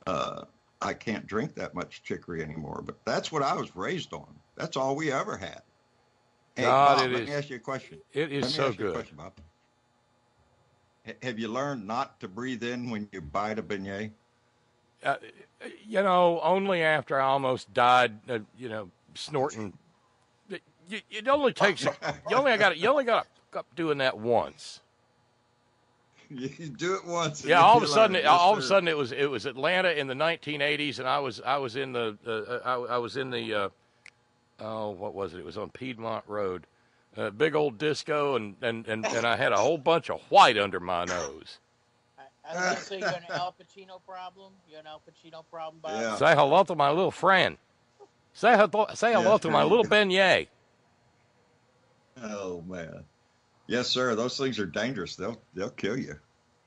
I can't drink that much chicory anymore, but that's what I was raised on. That's all we ever had. Hey, Bob, let me ask you a question. It is so good. Question, Bob. Have you learned not to breathe in when you bite a beignet? Only after I almost died, snorting. It only takes. You only got to doing that once. You do it once. Yeah, all of a sudden it was Atlanta in the 1980s, and I was in the what was it? It was on Piedmont Road, big old disco, and I had a whole bunch of white under my nose. I was going to say you're an Al Pacino problem. You're an Al Pacino problem, Bob. Yeah. Say hello to my little friend. Say hello to my little beignet. Oh man, yes, sir. Those things are dangerous. They'll kill you.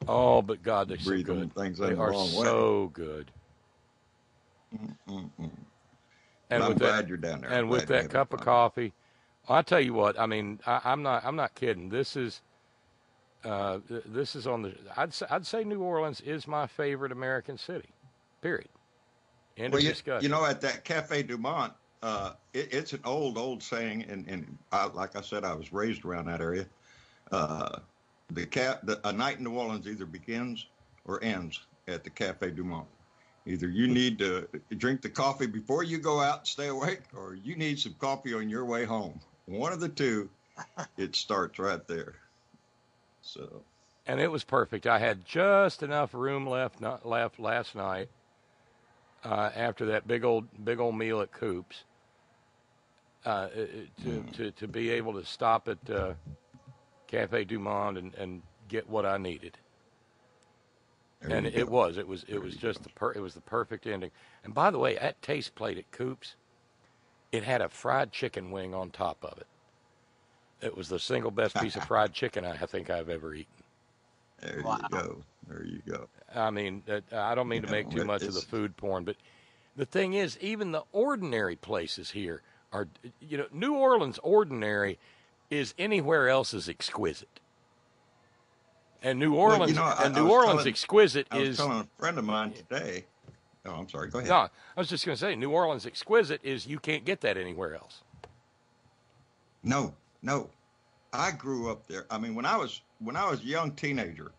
Oh, but God, they're so Breathe good. them things They in the are wrong way. so good. And I'm glad you're down there. And with that cup of coffee, I'll tell you what. I mean, I'm not kidding. This is on the. I'd say New Orleans is my favorite American city. Period. End of discussion. At that Cafe Du Monde, it's an old saying, and like I said, I was raised around that area. A night in New Orleans either begins or ends at the Cafe Du Monde. Either you need to drink the coffee before you go out and stay awake, or you need some coffee on your way home. One of the two, it starts right there. So. And it was perfect. I had just enough room left last night after that big old meal at Coops to be able to stop at Cafe Du Monde and get what I needed. And it was just the perfect ending. And by the way, that taste plate at Coops, it had a fried chicken wing on top of it. It was the single best piece of fried chicken I think I've ever eaten. There you go. There you go. I mean, I don't mean to make too much of the food porn, but the thing is, even the ordinary places here are, New Orleans ordinary is anywhere else is exquisite. And New Orleans, exquisite I was is. telling a friend of mine today Oh, I'm sorry. Go ahead. No, I was just going to say, New Orleans exquisite is you can't get that anywhere else. No, no. I grew up there. I mean, when I was a young teenager,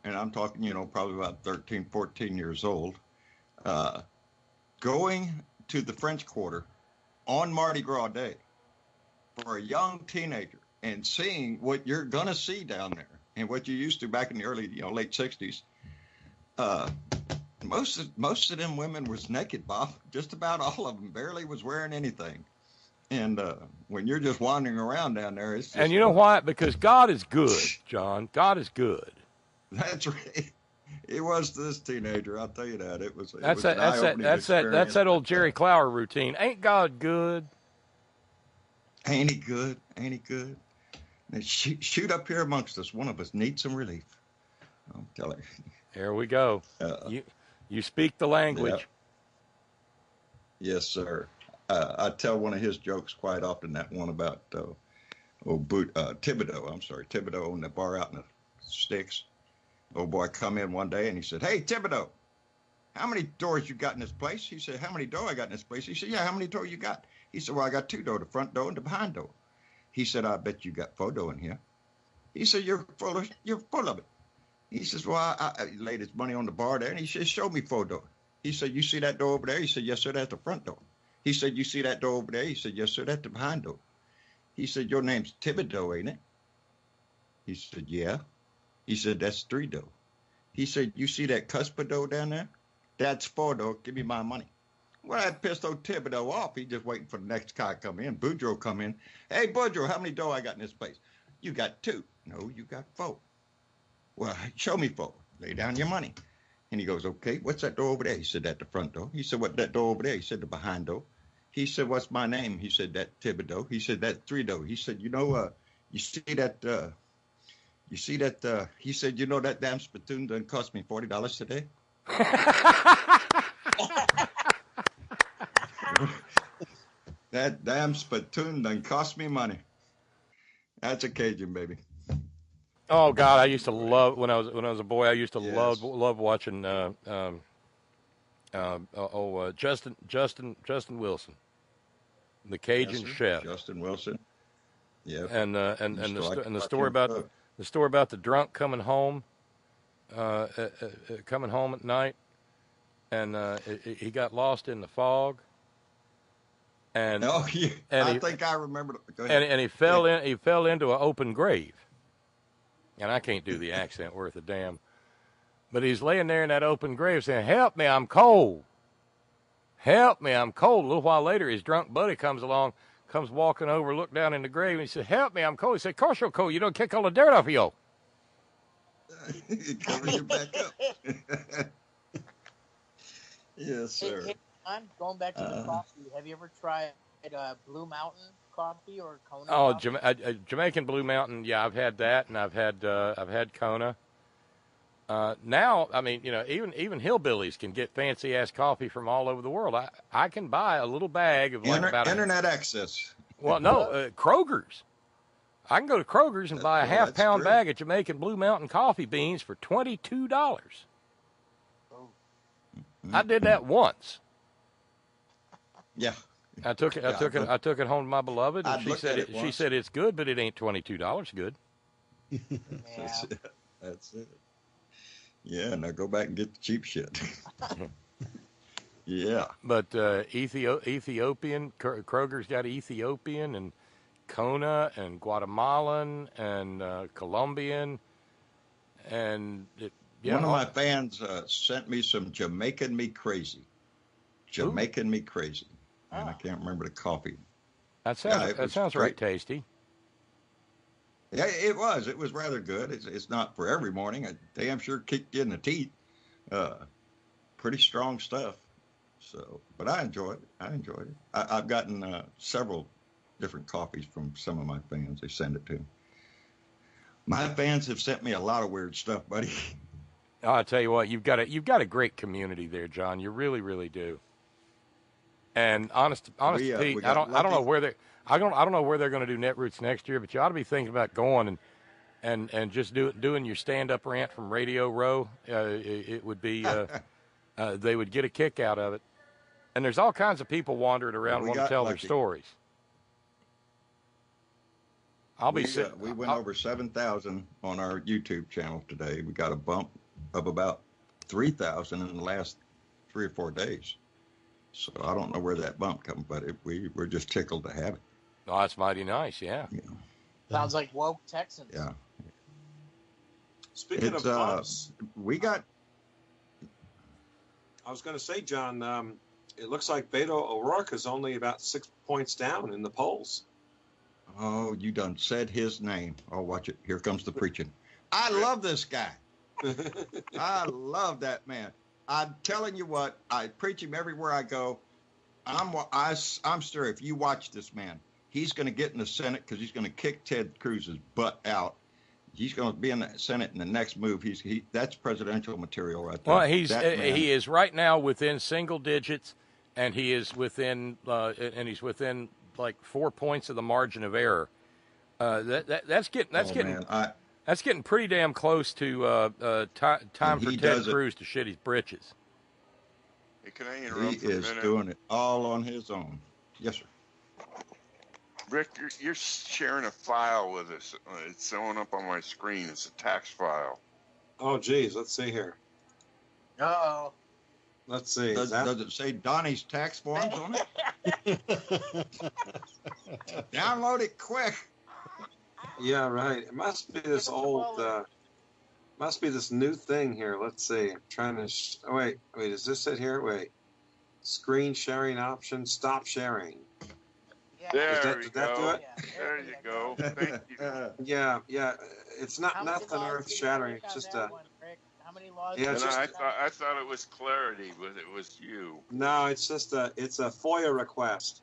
and I'm talking, probably about 13, 14 years old, going to the French Quarter on Mardi Gras Day for a young teenager and seeing what you're going to see down there and what you used to back in the early, late 60s, most of them women was naked, Bob. Just about all of them barely was wearing anything. And when you're just wandering around down there, it's just, and you know why? Because God is good, John. God is good. That's right. It was to this teenager. I'll tell you that. That's that old Jerry Clower routine. Ain't God good? Ain't he good? Ain't he good? Now shoot up here amongst us. One of us needs some relief. I'm telling you. There we go. You speak the language. Yeah. Yes, sir. I tell one of his jokes quite often. That one about Thibodeau. I'm sorry, Thibodeau owned the bar out in the sticks. Old boy come in one day and he said, "Hey, Thibodeau, how many doors you got in this place?" He said, "How many doors I got in this place?" He said, "Yeah, how many doors you got?" He said, "Well, I got 2 doors, the front door and the behind door." He said, "I bet you got 4 doors in here." He said, You're full of it." He says, "Well, I laid his money on the bar there," and he said, "Show me 4 doors." He said, "You see that door over there?" He said, "Yes, sir, that's the front door." He said, "You see that door over there?" He said, "Yes, sir, that's the behind door." He said, "Your name's Thibodeau, ain't it?" He said, "Yeah." He said, "That's 3 doors." He said, "You see that cusp door down there? That's 4 doors. Give me my money." Well, that pissed old Thibodeau off. He just waiting for the next guy to come in. Boudreaux come in. "Hey, Boudreaux, how many doors I got in this place?" "You got 2. "No, you got 4. "Well, show me 4. Lay down your money." And he goes, "Okay, what's that door over there?" He said, "That's the front door." He said, "What's that door over there?" He said, "The behind door." He said, "What's my name?" He said, "That Thibodeau." He said, "That's 3 doors." He said, you see that, he said, "You know that damn spittoon done cost me $40 today?" That damn spittoon done cost me money. That's a Cajun, baby. Oh God, I used to love when I was a boy. I used to love watching Justin Wilson, the Cajun chef. Justin Wilson. Yeah. And the story about the drunk coming home at night, and he got lost in the fog. And I think I remember. Go ahead. And he fell into an open grave. And I can't do the accent worth a damn. But he's laying there in that open grave saying, "Help me, I'm cold. Help me, I'm cold." A little while later, his drunk buddy comes walking over, look down in the grave, and he said, "Help me, I'm cold." He said, "Of course you're cold. You don't kick all the dirt off of you." Cover your back up. Yes, sir. Hey, John, going back to the coffee, have you ever tried Blue Mountain coffee or Kona? Oh, coffee? Jamaican Blue Mountain. Yeah, I've had that, and I've had Kona. Now, I mean, even hillbillies can get fancy ass coffee from all over the world. I can buy a little bag of internet access. Well, no, Kroger's. I can go to Kroger's and buy a half-pound bag of Jamaican Blue Mountain coffee beans for $22. Mm-hmm. I did that once. Yeah. I took it home to my beloved, and she said it's good, but it ain't $22 good. That's it. Yeah, now go back and get the cheap shit. Yeah. But Ethiopian, Kroger's got Ethiopian and Kona and Guatemalan and Colombian. And one of my fans sent me some Jamaican Me Crazy. Jamaican Me Crazy. And I can't remember the coffee. That sounds right tasty. Yeah, it was. It was rather good. It's not for every morning. I damn sure kicked you in the teeth. Pretty strong stuff. So, but I enjoyed it. I've gotten several different coffees from some of my fans. They send it to me. My fans have sent me a lot of weird stuff, buddy. I'll tell you what, you've got a great community there, John. You really, really do. And honest to Pete, I don't know where they're going to do NetRoots next year, but you ought to be thinking about going and just doing your stand-up rant from Radio Row. It would be they would get a kick out of it. And there's all kinds of people wandering around We wanting to got tell their lucky. stories. We went over 7,000 on our YouTube channel today. We got a bump of about 3,000 in the last 3 or 4 days. So I don't know where that bump comes, but we're just tickled to have it. Oh, that's mighty nice, yeah. Sounds like woke Texans. Yeah. Speaking It's, of bumps, we got. I was going to say, John, it looks like Beto O'Rourke is only about 6 points down in the polls. Oh, you done said his name. Oh, watch it. Here comes the preaching. I love this guy. I love that man. I'm telling you what, I preach him everywhere I go. I'm sure if you watch this man, he's going to get in the Senate because he's going to kick Ted Cruz's butt out. He's going to be in the Senate in the next move. That's presidential material right there. Well, he is right now within single digits, and he's within like 4 points of the margin of error. That's getting pretty damn close to time for Ted Cruz to shit his britches. Hey, can I interrupt He for a is minute? doing it all on his own. Yes, sir. Rick, you're sharing a file with us. It's showing up on my screen. It's a tax file. Oh, geez. Let's see here. Uh-oh. Let's see. Does it say Donnie's tax forms on it? Download it quick. Yeah, right. It must be this old. Must be this new thing here. Let's see. I'm trying to. Wait. Does this sit here? Wait. Screen sharing option. Stop sharing. There Did we that do go. it? There you go. Thank you. Yeah. It's not nothing earth shattering. It's just a. How many laws? Yeah, And it's just, I thought it was clarity, but it was you. no, it's a FOIA request.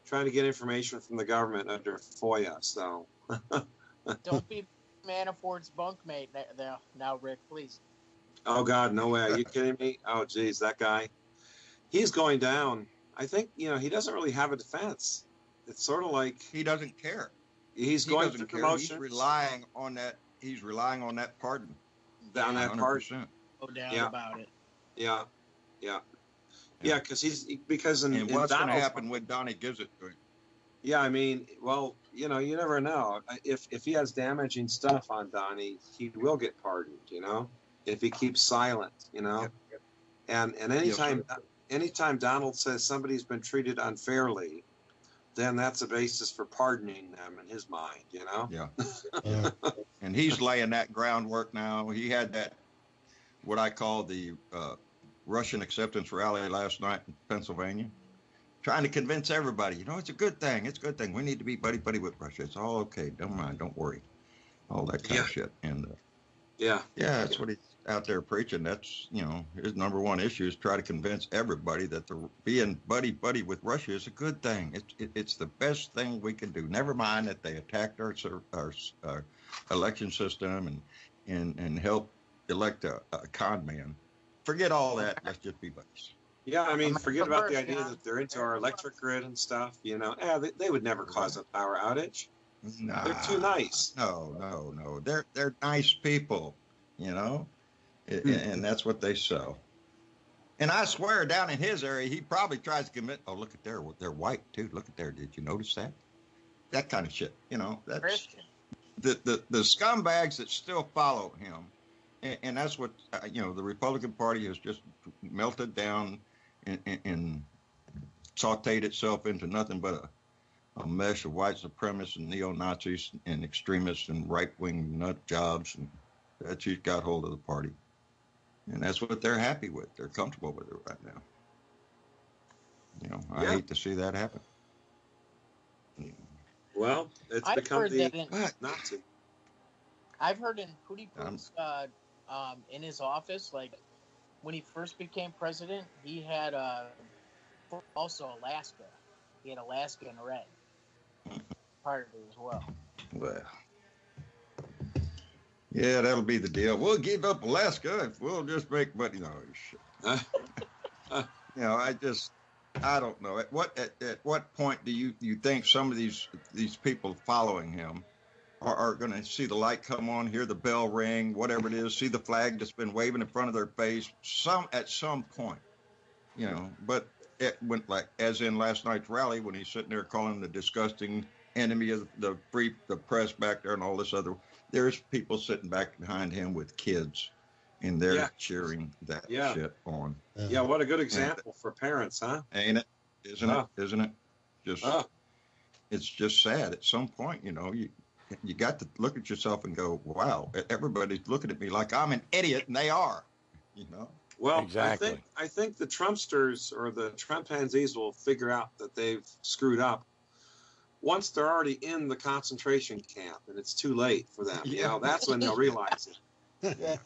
Trying to get information from the government under FOIA. So. Don't be Manafort's bunkmate now, Rick, please. Oh God, no way! Are you kidding me? Oh geez, that guy. He's going down. I think he doesn't really have a defense. It's sort of like he doesn't care. He's going through promotions. He's relying on that. He's relying on that pardon. Down that part. No doubt about it. Yeah, because in what's going to Donald's, happen when Donnie gives it to him? Yeah, I mean, well, you never know. If he has damaging stuff on Donnie, he will get pardoned. If he keeps silent. Yep. And anytime Donald says somebody's been treated unfairly, then that's a basis for pardoning them in his mind. Yeah. And he's laying that groundwork now. He had that, what I call the Russian acceptance rally last night in Pennsylvania, trying to convince everybody, it's a good thing. It's a good thing. We need to be buddy with Russia. It's all okay. Don't mind. Don't worry. All that kind of shit. And that's what he's out there preaching. That's, his number one issue is try to convince everybody that being buddy with Russia is a good thing. It's the best thing we can do. Never mind that they attacked our election system and helped elect a con man. Forget all that. Let's just be buddies. Yeah, I mean, forget about the idea that they're into our electric grid and stuff. They would never cause a power outage. Nah, they're too nice. No. They're nice people, and that's what they sell. And I swear, down in his area, he probably tries to convince. Oh, look at they're white too. Look at there. Did you notice that? That kind of shit. That's Christian. the scumbags that still follow him, and that's what the Republican Party has just melted down and sauteed itself into nothing but a mesh of white supremacists and neo-Nazis and extremists and right-wing nut jobs, and that's who's got hold of the party. And that's what they're happy with. They're comfortable with it right now. I hate to see that happen. Well, it's become the Nazi. I've heard in Putiput's in his office, like when he first became president, he had also Alaska. He had Alaska in red. Part of it as well. Well, yeah, that'll be the deal. We'll give up Alaska if we'll just make money. No, shit. I don't know. At what point do you think some of these people following him are going to see the light come on, hear the bell ring, whatever it is, see the flag that's been waving in front of their face, at some point, But it went like, as in last night's rally, when he's sitting there calling the disgusting enemy of the press back there and all this other. There's people sitting back behind him with kids, and they're cheering that shit on. Yeah, what a good example for parents, huh? Ain't it? Isn't it? Isn't it? Just it's just sad. At some point, you got to look at yourself and go, wow, everybody's looking at me like I'm an idiot, and they are, Well, exactly. I think the Trumpsters or the Trumpanzees will figure out that they've screwed up once they're already in the concentration camp, and it's too late for them. That's when they'll realize it.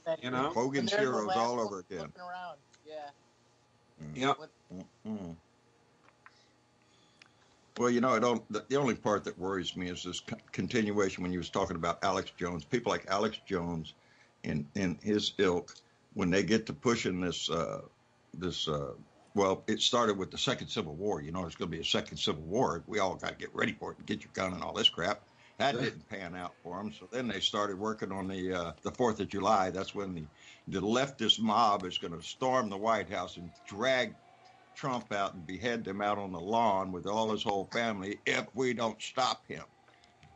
Hogan's heroes all over again. Around. Mm. Well, the only part that worries me is this continuation when you was talking about Alex Jones. People like Alex Jones and his ilk, when they get to pushing this, well, it started with the Second Civil War. There's going to be a Second Civil War. We all got to get ready for it and get your gun and all this crap. That didn't pan out for them. So then they started working on the 4th of July. That's when the leftist mob is going to storm the White House and drag Trump out and behead him out on the lawn with all his whole family if we don't stop him.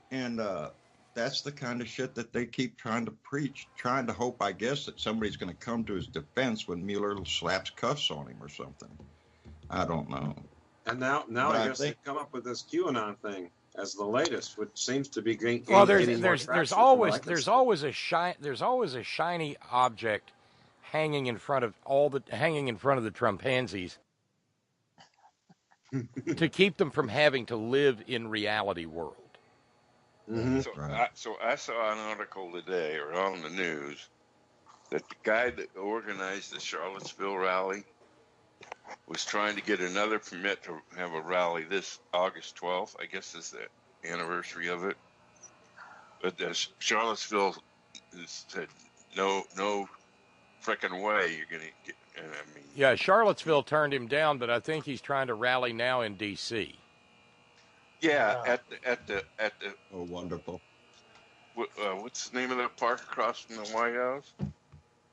And that's the kind of shit that they keep trying to preach, trying to hope, I guess, that somebody's going to come to his defense when Mueller slaps cuffs on him or something. I don't know. And now I guess they've come up with this QAnon thing as the latest, which seems to be getting there's always a shiny object hanging in front of the Trumpanzees to keep them from having to live in reality world. Mm-hmm. So I saw an article today or on the news that the guy that organized the Charlottesville rally was trying to get another permit to have a rally this August 12th. I guess is the anniversary of it. But Charlottesville said, no frickin' way you're going to get. Yeah, Charlottesville turned him down, but I think he's trying to rally now in D.C. Yeah, at the. Oh, wonderful. What's the name of that park across from the White House?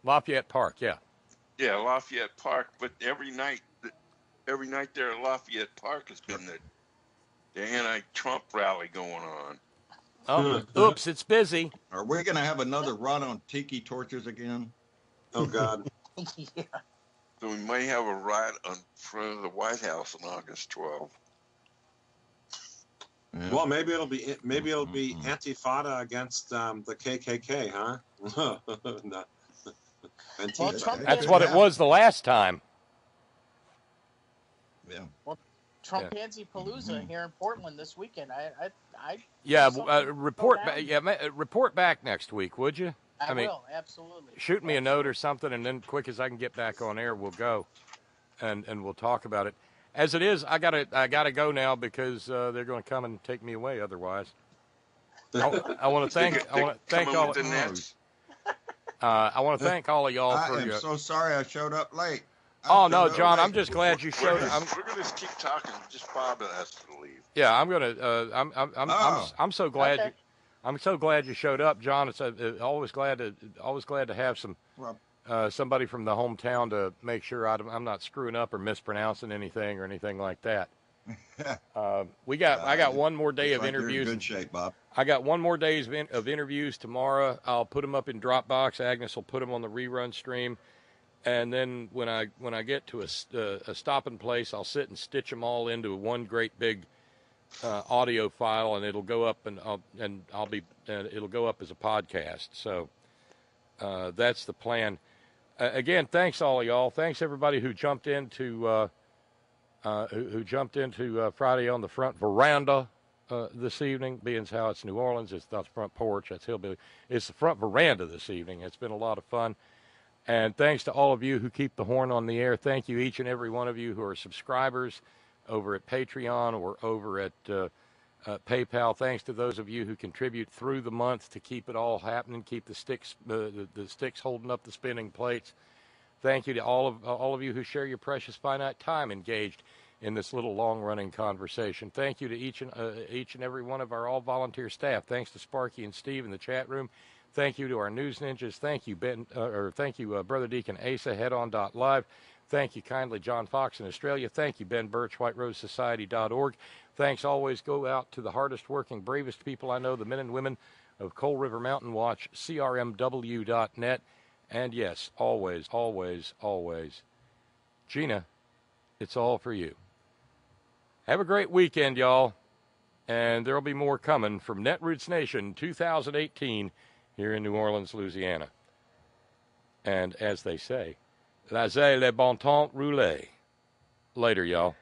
Lafayette Park, yeah. Yeah, Lafayette Park. But every night there at Lafayette Park has been the anti-Trump rally going on. Oh, oops, it's busy. Are we going to have another run on tiki torches again? Oh, God. Yeah. So we may have a riot in front of the White House on August 12th. Yeah. Well, maybe it'll be Antifada against the KKK, huh? No. That's what it was the last time. Yeah. Well, Trumpanzee Palooza here in Portland this weekend. Report back next week, would you? I will, absolutely. Shoot me a note or something, and then quick as I can get back on air, we'll go, and we'll talk about it. As it is, I gotta go now because they're going to come and take me away otherwise. I want to thank all. I want to thank all of y'all I am so sorry I showed up late. Oh no, John, I'm just glad you showed up. We're going to keep talking. Just Bob has to leave. Yeah, I'm gonna. I'm so glad. Okay. I'm so glad you showed up, John. It's always glad to have somebody from the hometown to make sure I'm not screwing up or mispronouncing anything or anything like that. I got one more day of interviews. You're in good shape, Bob. I got one more day of interviews tomorrow. I'll put them up in Dropbox. Agnes will put them on the rerun stream, and then when I get to a stopping place, I'll sit and stitch them all into one great big audio file, and it'll go up it'll go up as a podcast. So that's the plan. Again, thanks all of y'all. Thanks everybody who jumped into Friday on the Front Veranda this evening. Being how it's New Orleans, it's not the front porch. That's hillbilly. It's the Front Veranda this evening. It's been a lot of fun. And thanks to all of you who keep the horn on the air. Thank you, each and every one of you who are subscribers over at Patreon or over at PayPal. Thanks to those of you who contribute through the month to keep it all happening, keep the sticks holding up the spinning plates. Thank you to all of you who share your precious finite time engaged in this little long-running conversation. Thank you to each and every one of our all-volunteer staff. Thanks to Sparky and Steve in the chat room. Thank you to our news ninjas. Thank you, Brother Deacon Asa, headon.live. Thank you kindly, John Fox in Australia. Thank you, Ben Birch, whiterosesociety.org. Thanks always go out to the hardest working, bravest people I know, the men and women of Coal River Mountain Watch, crmw.net. And yes, always, always, always, Gina, it's all for you. Have a great weekend, y'all. And there'll be more coming from NetRoots Nation 2018 here in New Orleans, Louisiana. And as they say, laissez le bon temps rouler. Later, y'all.